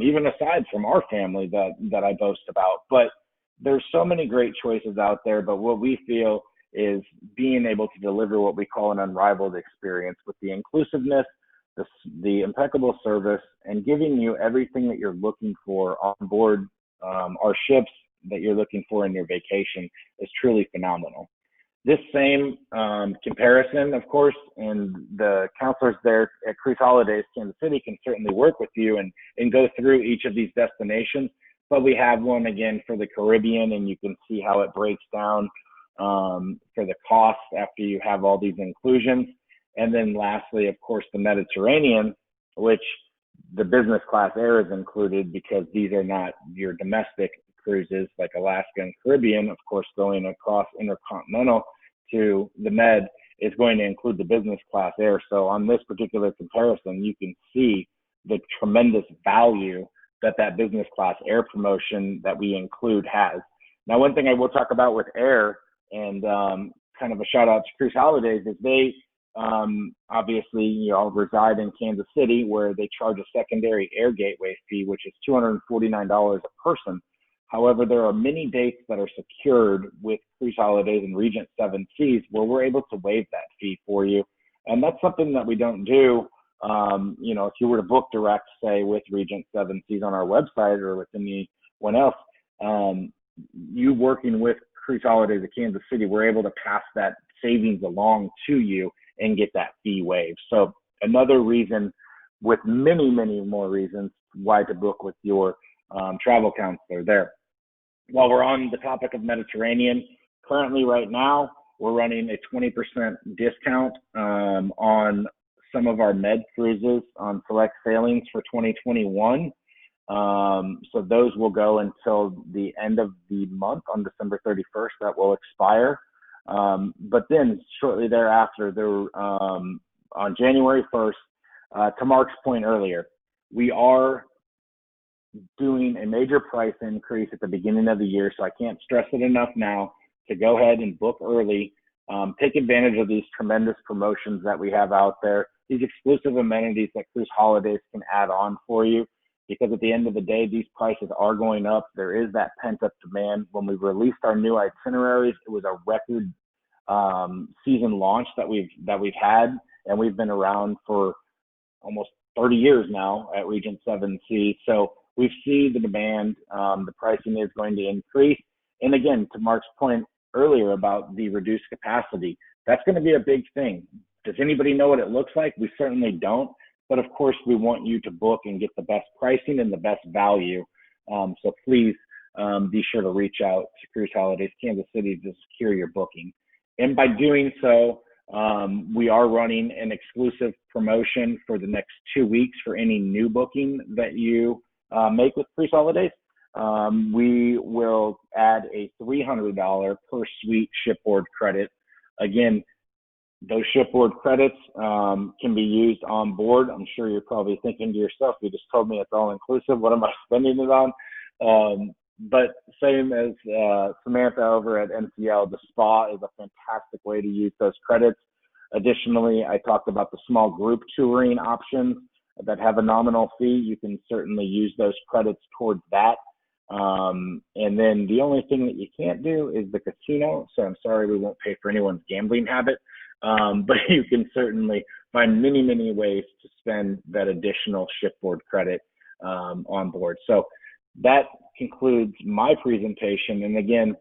even aside from our family that I boast about. But there's so many great choices out there. But what we feel is being able to deliver what we call an unrivaled experience with the inclusiveness, the impeccable service, and giving you everything that you're looking for on board our ships that you're looking for in your vacation is truly phenomenal. This same comparison, of course, and the counselors there at Cruise Holidays Kansas City can certainly work with you and go through each of these destinations. But we have one again for the Caribbean, and you can see how it breaks down for the cost after you have all these inclusions. And then lastly, of course, the Mediterranean, which the business class air is included because these are not your domestic cruises like Alaska and Caribbean. Of course, going across intercontinental to the Med is going to include the business class air. So on this particular comparison, you can see the tremendous value that business class air promotion that we include has. Now, one thing I will talk about with air, and kind of a shout out to Cruise Holidays, is they obviously, reside in Kansas City, where they charge a secondary air gateway fee, which is $249 a person. However, there are many dates that are secured with Cruise Holidays and Regent Seven Seas where we're able to waive that fee for you. And that's something that we don't do. If you were to book direct, say, with Regent Seven Seas on our website or with anyone else, you working with Cruise Holidays of Kansas City, we're able to pass that savings along to you and get that fee waived. So another reason, with many, many more reasons, why to book with your travel counselor there. While we're on the topic of Mediterranean, currently right now, we're running a 20% discount on some of our Med cruises on select sailings for 2021. So those will go until the end of the month on December 31st. That will expire. But then shortly thereafter, on January 1st, to Mark's point earlier, we are doing a major price increase at the beginning of the year. So I can't stress it enough now to go ahead and book early. Take advantage of these tremendous promotions that we have out there, these exclusive amenities that Cruise Holidays can add on for you. Because at the end of the day, these prices are going up. There is that pent-up demand. When we released our new itineraries, it was a record season launch that we've had, and we've been around for almost 30 years now at Regent Seven Seas. So we see the demand. The pricing is going to increase. And again, to Mark's point earlier about the reduced capacity, that's going to be a big thing. Does anybody know what it looks like? We certainly don't. But of course, we want you to book and get the best pricing and the best value. So please be sure to reach out to Cruise Holidays Kansas City to secure your booking. And by doing so, we are running an exclusive promotion for the next 2 weeks for any new booking that you make with Cruise Holidays. We will add a $300 per suite shipboard credit. Again, those shipboard credits can be used on board. I'm sure you're probably thinking to yourself, you just told me it's all inclusive. What am I spending it on? But same as Samantha over at NCL, the spa is a fantastic way to use those credits. Additionally, I talked about the small group touring options that have a nominal fee. You can certainly use those credits towards that. And then the only thing that you can't do is the casino. So I'm sorry, we won't pay for anyone's gambling habit. But you can certainly find many, many ways to spend that additional shipboard credit on board. So that concludes my presentation. And again,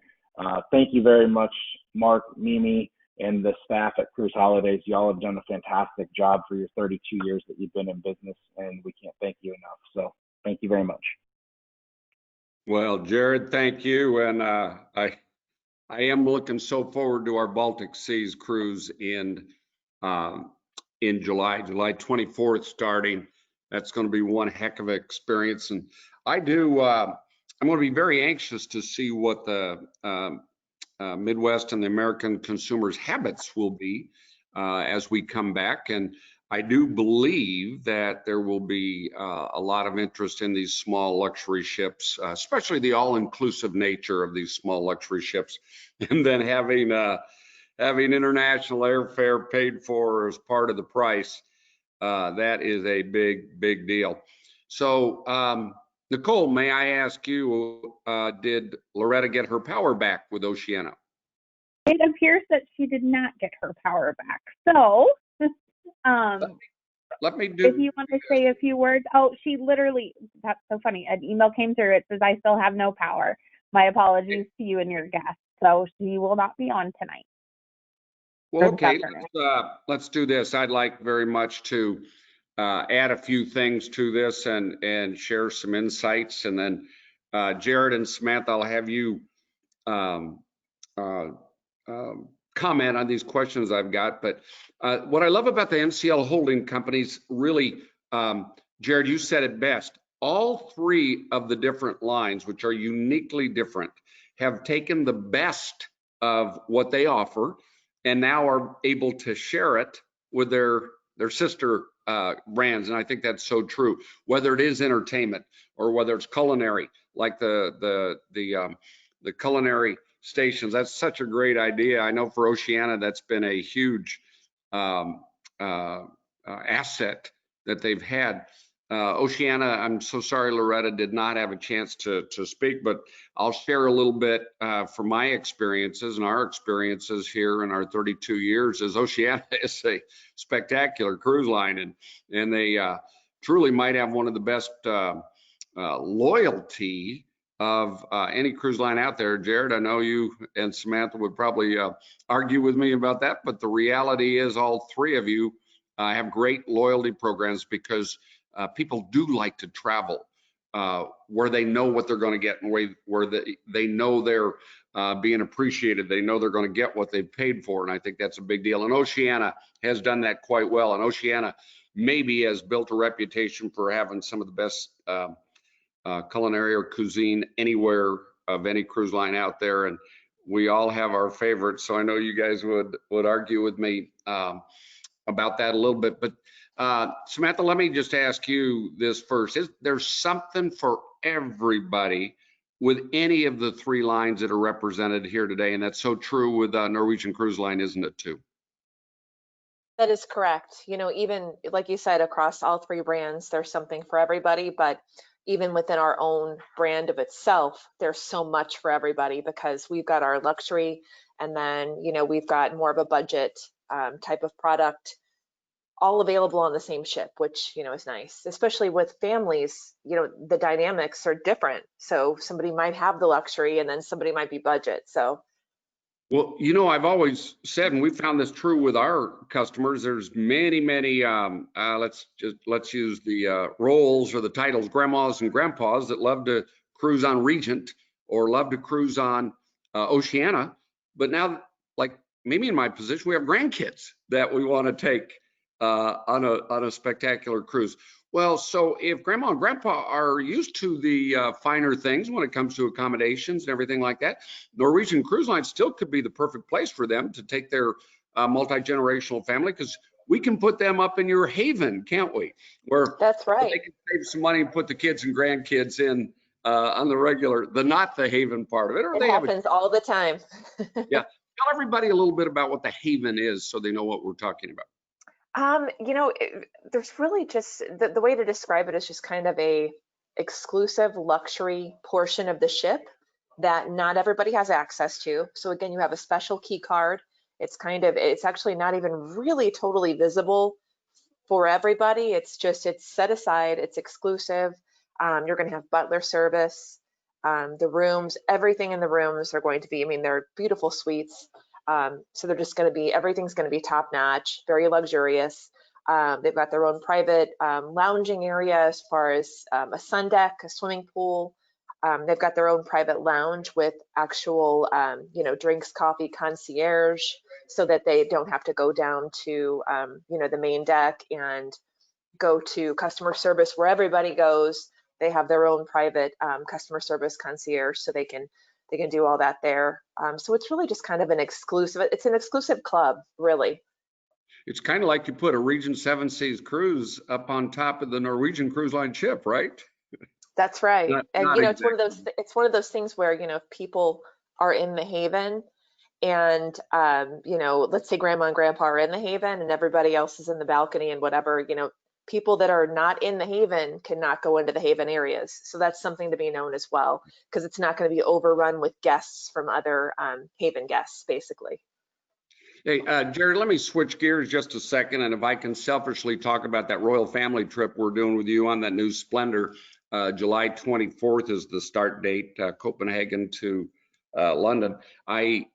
thank you very much, Mark, Mimi, and the staff at Cruise Holidays. Y'all have done a fantastic job for your 32 years that you've been in business, and we can't thank you enough. So thank you very much. Well, Jared, thank you. And I am looking so forward to our Baltic Seas cruise in July 24th starting. That's going to be one heck of an experience. And I'm going to be very anxious to see what the Midwest and the American consumers' habits will be as we come back. And I do believe that there will be a lot of interest in these small luxury ships, especially the all-inclusive nature of these small luxury ships, and then having international airfare paid for as part of the price. That is a big deal. So, Nicole, may I ask you, did Loretta get her power back with Oceana? It appears that she did not get her power back. So, let me do. If you want to say a few words. Oh, she literally, that's so funny. An email came through. It says, I still have no power. My apologies to you and your guests. So she will not be on tonight. Well, So okay, definitely. let's do this. I'd like very much to add a few things to this and share some insights. And then Jared and Samantha, I'll have you um, uh, comment on these questions I've got. But what I love about the NCL holding companies, really, Jared, you said it best. All three of the different lines, which are uniquely different, have taken the best of what they offer and now are able to share it with their sister brands. And I think that's so true, whether it is entertainment or whether it's culinary, like the culinary stations. That's such a great idea. I know for Oceana, that's been a huge asset that they've had. Oceana, I'm so sorry, Loretta did not have a chance to speak, but I'll share a little bit from my experiences and our experiences here in our 32 years. As Oceana is a spectacular cruise line, and they truly might have one of the best loyalty of any cruise line out there. Jared, I know you and Samantha would probably argue with me about that, but the reality is all three of you have great loyalty programs because people do like to travel where they know what they're going to get and where they know they're being appreciated. They know they're going to get what they've paid for, and I think that's a big deal. And Oceana has done that quite well, and Oceana maybe has built a reputation for having some of the best culinary or cuisine anywhere of any cruise line out there, and we all have our favorites. So I know you guys would argue with me about that a little bit. But Samantha, let me just ask you this first: is there something for everybody with any of the three lines that are represented here today? And that's so true with Norwegian Cruise Line, isn't it too? That is correct. You know, even like you said, across all three brands, there's something for everybody, but even within our own brand of itself, there's so much for everybody because we've got our luxury and then, you know, we've got more of a budget type of product all available on the same ship, which, you know, is nice, especially with families. You know, the dynamics are different. So somebody might have the luxury and then somebody might be budget. So Well, you know, I've always said, and we found this true with our customers, there's many, let's use the roles or the titles, grandmas and grandpas that love to cruise on Regent or love to cruise on Oceana. But now, like maybe in my position, we have grandkids that we want to take on a spectacular cruise. Well, so if grandma and grandpa are used to the finer things when it comes to accommodations and everything like that, Norwegian Cruise Line still could be the perfect place for them to take their multi-generational family, because we can put them up in your haven, can't we? Where that's right. they can save some money and put the kids and grandkids in on the regular, not the haven part of it. Or It they happens all the time. Yeah. Tell everybody a little bit about what the haven is so they know what we're talking about. You know, there's really just the way to describe it is just kind of a exclusive luxury portion of the ship that not everybody has access to. So again, you have a special key card. It's actually not even really totally visible for everybody. It's set aside, it's exclusive. You're going to have butler service. The rooms, everything in the rooms are going to be, I mean, they're beautiful suites. So they're just going to be, everything's going to be top notch, very luxurious. They've got their own private lounging area as far as a sun deck, a swimming pool. They've got their own private lounge with actual, you know, drinks, coffee, concierge, so that they don't have to go down to, you know, the main deck and go to customer service where everybody goes. They have their own private customer service concierge, so they can do all that there. So it's really just kind of an exclusive club, really. It's kind of like you put a Regent 7 Seas cruise up on top of the Norwegian Cruise Line ship, right? That's right. Not You know, exactly. it's one of those things where, you know, if people are in the haven and, you know, let's say grandma and grandpa are in the haven and everybody else is in the balcony and whatever, you know, people that are not in the haven cannot go into the haven areas. So that's something to be known as well, because it's not going to be overrun with guests from other haven guests, basically. Hey, Jared, let me switch gears just a second. And if I can selfishly talk about that royal family trip we're doing with you on that new Splendor, July 24th is the start date, Copenhagen to London. I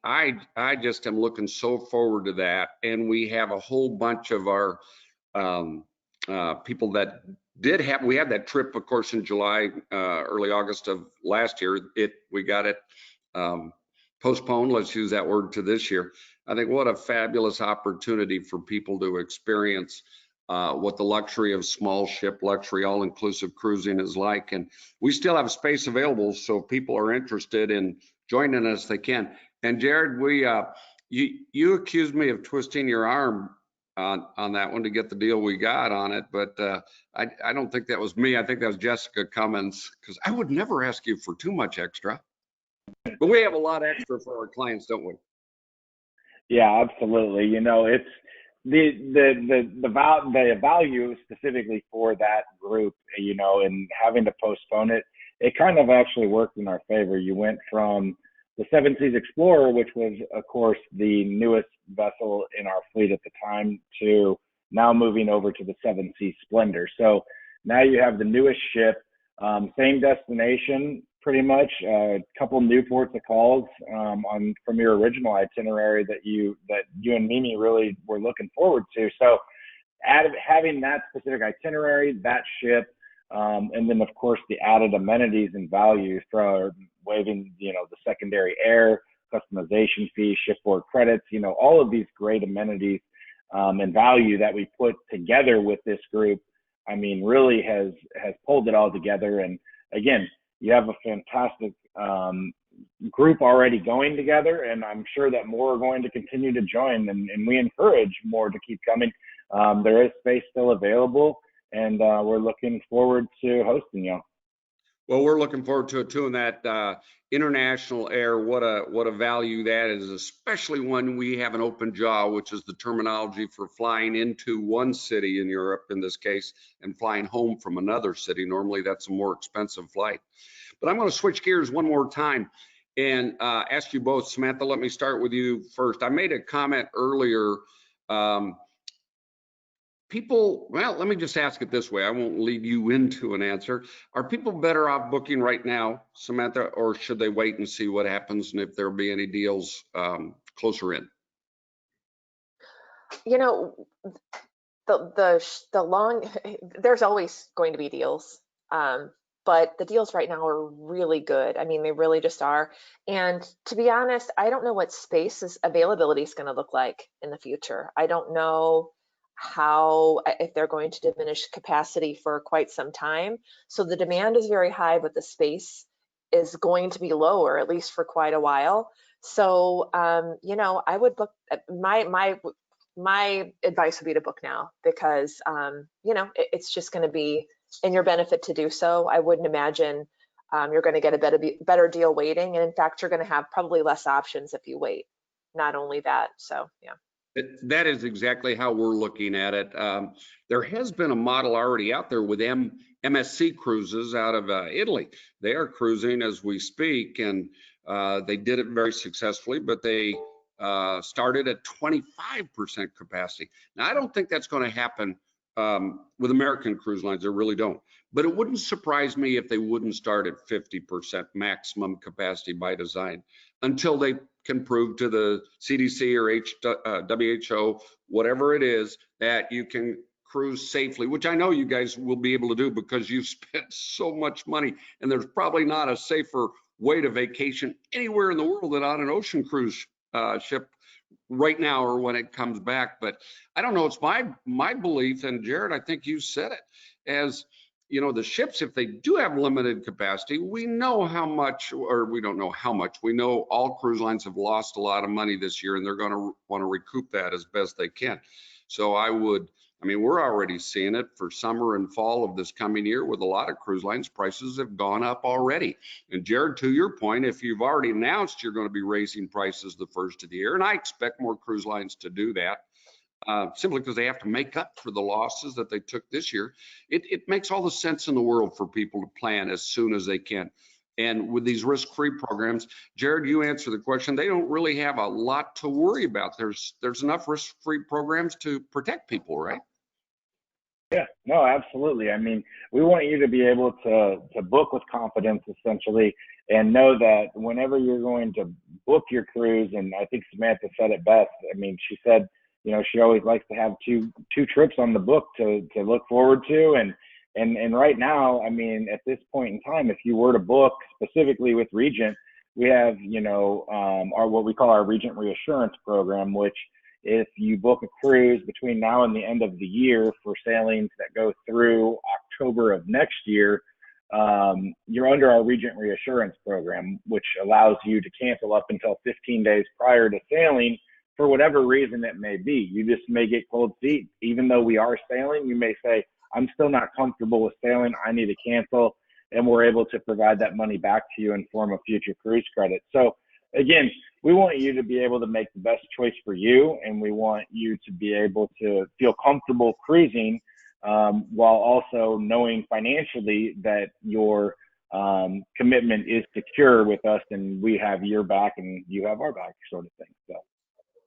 just am looking so forward to that. And we have a whole bunch of our people that we had that trip, of course, in July, early August of last year. We got it postponed, let's use that word, to this year. I think what a fabulous opportunity for people to experience what the luxury of small ship luxury all-inclusive cruising is like. And we still have space available, so if people are interested in joining us, they can. And Jared, you accused me of twisting your arm on that one to get the deal we got on it, but I don't think that was me. I think that was Jessica Cummins, because I would never ask you for too much extra. But we have a lot extra for our clients, don't we? Yeah, absolutely. You know, it's the value specifically for that group, you know, and having to postpone it, it kind of actually worked in our favor. You went from the Seven Seas Explorer, which was, of course, the newest vessel in our fleet at the time, to now moving over to the Seven Seas Splendor. So now you have the newest ship, same destination, pretty much, a couple new ports of calls from your original itinerary that you and Mimi really were looking forward to. So having that specific itinerary, that ship, and then of course the added amenities and value for waiving, you know, the secondary air, customization fee, shipboard credits, you know, all of these great amenities and value that we put together with this group, I mean, really has pulled it all together. And again, you have a fantastic group already going together, and I'm sure that more are going to continue to join, and we encourage more to keep coming. There is space still available, and we're looking forward to hosting you. Well, we're looking forward to it too, and that international air, what a value that is, especially when we have an open jaw, which is the terminology for flying into one city in Europe, in this case, and flying home from another city. Normally, that's a more expensive flight. But I'm going to switch gears one more time and ask you both. Samantha, let me start with you first. I made a comment earlier. Well, let me just ask it this way. I won't lead you into an answer. Are people better off booking right now, Samantha, or should they wait and see what happens and if there'll be any deals closer in? You know, there's always going to be deals, but the deals right now are really good. I mean, they really just are. And to be honest, I don't know what space availability is going to look like in the future. I don't know if they're going to diminish capacity for quite some time. So the demand is very high, but the space is going to be lower, at least for quite a while. So, you know, I would book. My advice would be to book now, because, you know, it's just going to be in your benefit to do so. I wouldn't imagine you're going to get a better deal waiting. And in fact, you're going to have probably less options if you wait. Not only that, so yeah. That is exactly how we're looking at it. There has been a model already out there with MSC Cruises out of Italy. They are cruising as we speak, and they did it very successfully, but they started at 25% capacity. Now, I don't think that's going to happen with American cruise lines. I really don't. But it wouldn't surprise me if they wouldn't start at 50% maximum capacity by design until they can prove to the CDC or WHO, whatever it is, that you can cruise safely, which I know you guys will be able to do because you've spent so much money, and there's probably not a safer way to vacation anywhere in the world than on an ocean cruise ship right now or when it comes back. But I don't know, it's my belief, and Jared, I think you said it, as you know, the ships, if they do have limited capacity, we know how much, or we don't know how much, we know all cruise lines have lost a lot of money this year, and they're going to want to recoup that as best they can. So I mean, we're already seeing it for summer and fall of this coming year with a lot of cruise lines. Prices have gone up already. And Jared, to your point, if you've already announced you're going to be raising prices the first of the year, and I expect more cruise lines to do that, simply because they have to make up for the losses that they took this year, it makes all the sense in the world for people to plan as soon as they can. And with these risk-free programs, Jared, you answer the question, they don't really have a lot to worry about. There's enough risk-free programs to protect people, right? Yeah, no, absolutely. I mean, we want you to be able to book with confidence, essentially, and know that whenever you're going to book your cruise, and I think Samantha said it best. I mean, she said, you know, she always likes to have two trips on the book to look forward to. And right now, I mean, at this point in time, if you were to book specifically with Regent, we have, you know, our what we call our Regent Reassurance program, which if you book a cruise between now and the end of the year for sailings that go through October of next year, you're under our Regent Reassurance program, which allows you to cancel up until 15 days prior to sailing for whatever reason it may be. You just may get cold feet. Even though we are sailing, you may say, I'm still not comfortable with sailing, I need to cancel, and we're able to provide that money back to you in form of future cruise credit. So again, we want you to be able to make the best choice for you, and we want you to be able to feel comfortable cruising while also knowing financially that your commitment is secure with us, and we have your back and you have our back, sort of thing. So.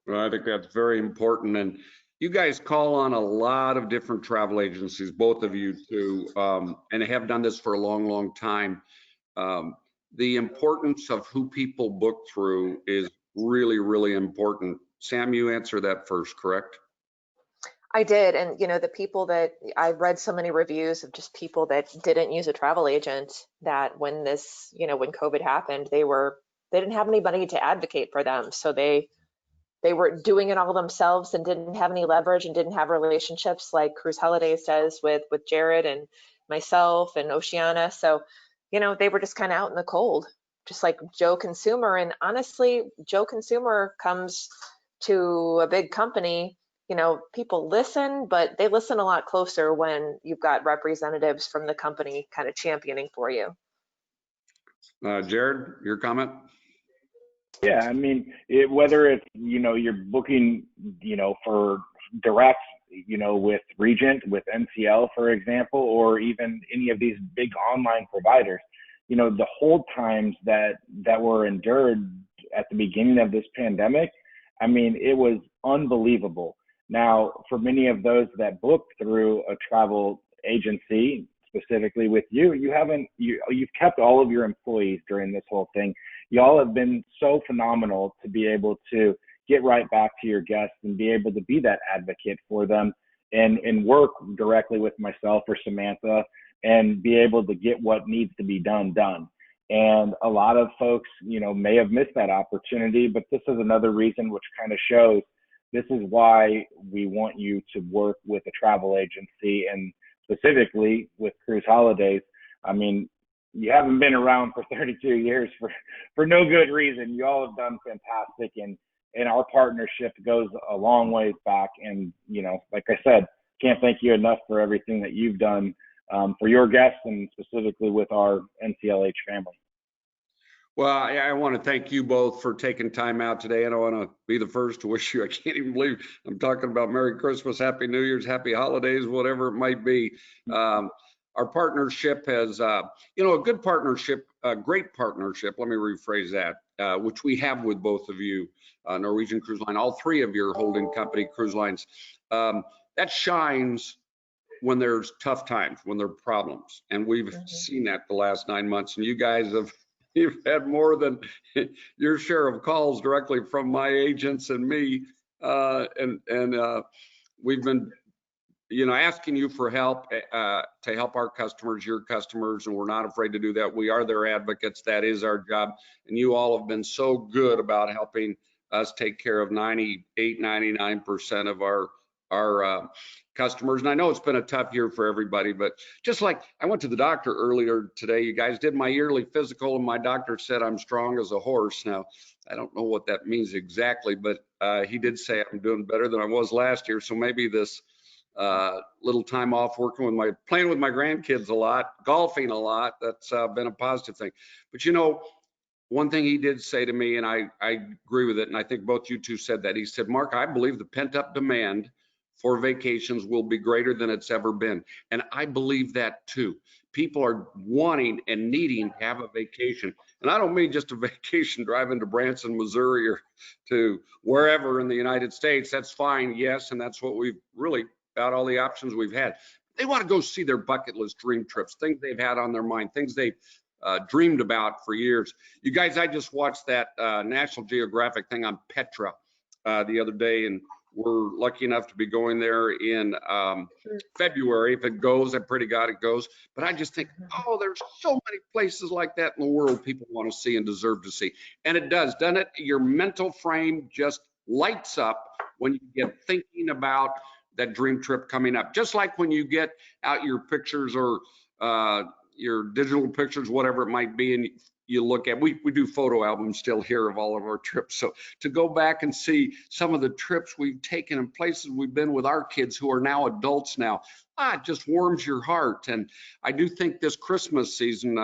Well, I think that's very important. And you guys call on a lot of different travel agencies, both of you too, and have done this for a long, long time. The importance of who people book through is really, really important. Sam, you answer that first, correct? I did. And, you know, the people that I read so many reviews of just people that didn't use a travel agent, that when this, you know, when COVID happened, they didn't have anybody to advocate for them. So they were doing it all themselves and didn't have any leverage and didn't have relationships like Cruise Holidays does with Jared and myself and Oceana. So, you know, they were just kind of out in the cold, just like Joe Consumer. And honestly, Joe Consumer comes to a big company, you know, people listen, but they listen a lot closer when you've got representatives from the company kind of championing for you. Jared, your comment? Yeah, I mean, whether it's, you know, you're booking, you know, for direct, you know, with Regent, with NCL, for example, or even any of these big online providers, you know, the hold times that were endured at the beginning of this pandemic, I mean, it was unbelievable. Now, for many of those that booked through a travel agency, specifically with you, you've kept all of your employees during this whole thing. Y'all have been so phenomenal to be able to get right back to your guests and be able to be that advocate for them and work directly with myself or Samantha and be able to get what needs to be done. And a lot of folks, you know, may have missed that opportunity, but this is another reason which kind of shows this is why we want you to work with a travel agency, and specifically with Cruise Holidays. I mean, you haven't been around for 32 years for no good reason. You all have done fantastic, and our partnership goes a long ways back. And, you know, like I said, can't thank you enough for everything that you've done for your guests and specifically with our NCLH family. Well, I want to thank you both for taking time out today, and I want to be the first to wish you, I can't even believe I'm talking about Merry Christmas, Happy New Year's, Happy Holidays, whatever it might be. Our partnership has, you know, a good partnership, a great partnership, let me rephrase that, which we have with both of you, Norwegian Cruise Line, all three of your holding company cruise lines. That shines when there's tough times, when there are problems. And we've seen that the last 9 months, and you guys you've had more than your share of calls directly from my agents and me. We've been, you know, asking you for help to help our customers, your customers, and we're not afraid to do that. We are their advocates. That is our job. And you all have been so good about helping us take care of 98, 99% of our customers. And I know it's been a tough year for everybody, but just like I went to the doctor earlier today, you guys did my yearly physical, and my doctor said I'm strong as a horse. Now, I don't know what that means exactly, but he did say I'm doing better than I was last year. So maybe this little time off playing with my grandkids a lot, golfing a lot, that's been a positive thing. But you know, one thing he did say to me, and I agree with it, and I think both you two said that, he said, Mark, I believe the pent-up demand for vacations will be greater than it's ever been. And I believe that too. People are wanting and needing to have a vacation. And I don't mean just a vacation driving to Branson, Missouri, or to wherever in the United States. That's fine, yes, and that's what we've really, about all the options we've had. They want to go see their bucket list dream trips, things they've had on their mind, things they've dreamed about for years. You guys, I just watched that National Geographic thing on Petra the other day, and we're lucky enough to be going there in February. If it goes, I pray to God it goes. But I just think, oh, there's so many places like that in the world people want to see and deserve to see. And it does, doesn't it? Your mental frame just lights up when you get thinking about that dream trip coming up. Just like when you get out your pictures or your digital pictures, whatever it might be, and you look at, we do photo albums still here of all of our trips. So to go back and see some of the trips we've taken and places we've been with our kids who are now adults now, it just warms your heart. And I do think this Christmas season,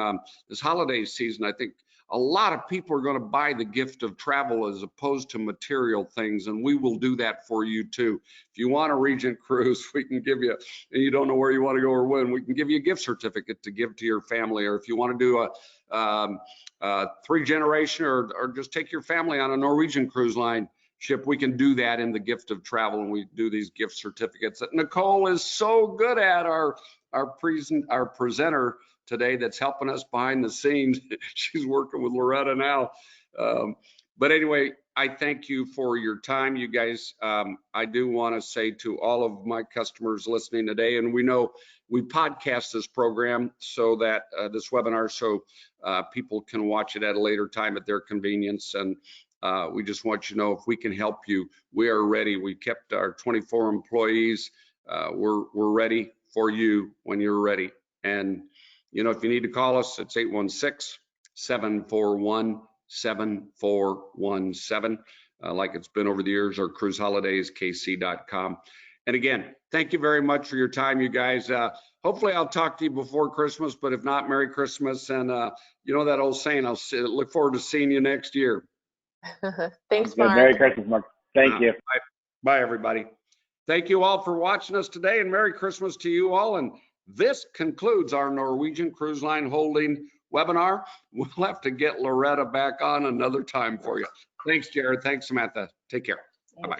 this holiday season, I think a lot of people are going to buy the gift of travel as opposed to material things, and we will do that for you too. If you want a Regent cruise, we can give you, and you don't know where you want to go or when, we can give you a gift certificate to give to your family. Or if you want to do a 3-generation or just take your family on a Norwegian Cruise Line ship, we can do that in the gift of travel, and we do these gift certificates that Nicole is so good at, our presenter today that's helping us behind the scenes. She's working with Loretta now. But anyway, I thank you for your time, you guys. I do want to say to all of my customers listening today, and we know we podcast this program so that this webinar, so people can watch it at a later time at their convenience. And we just want you to know, if we can help you, we are ready. We kept our 24 employees. We're ready for you when you're ready. And you know, if you need to call us, it's 816-741-7417, like it's been over the years, or cruiseholidayskc.com. And again, thank you very much for your time, you guys. Hopefully I'll talk to you before Christmas, but if not, Merry Christmas. And you know that old saying, I'll look forward to seeing you next year. Thanks, Mark. Merry Christmas, Mark. Thank you. Bye, everybody. Thank you all for watching us today, and Merry Christmas to you all. And this concludes our Norwegian Cruise Line Holding webinar. We'll have to get Loretta back on another time for you. Thanks, Jared. Thanks, Samantha. Take care. Bye-bye.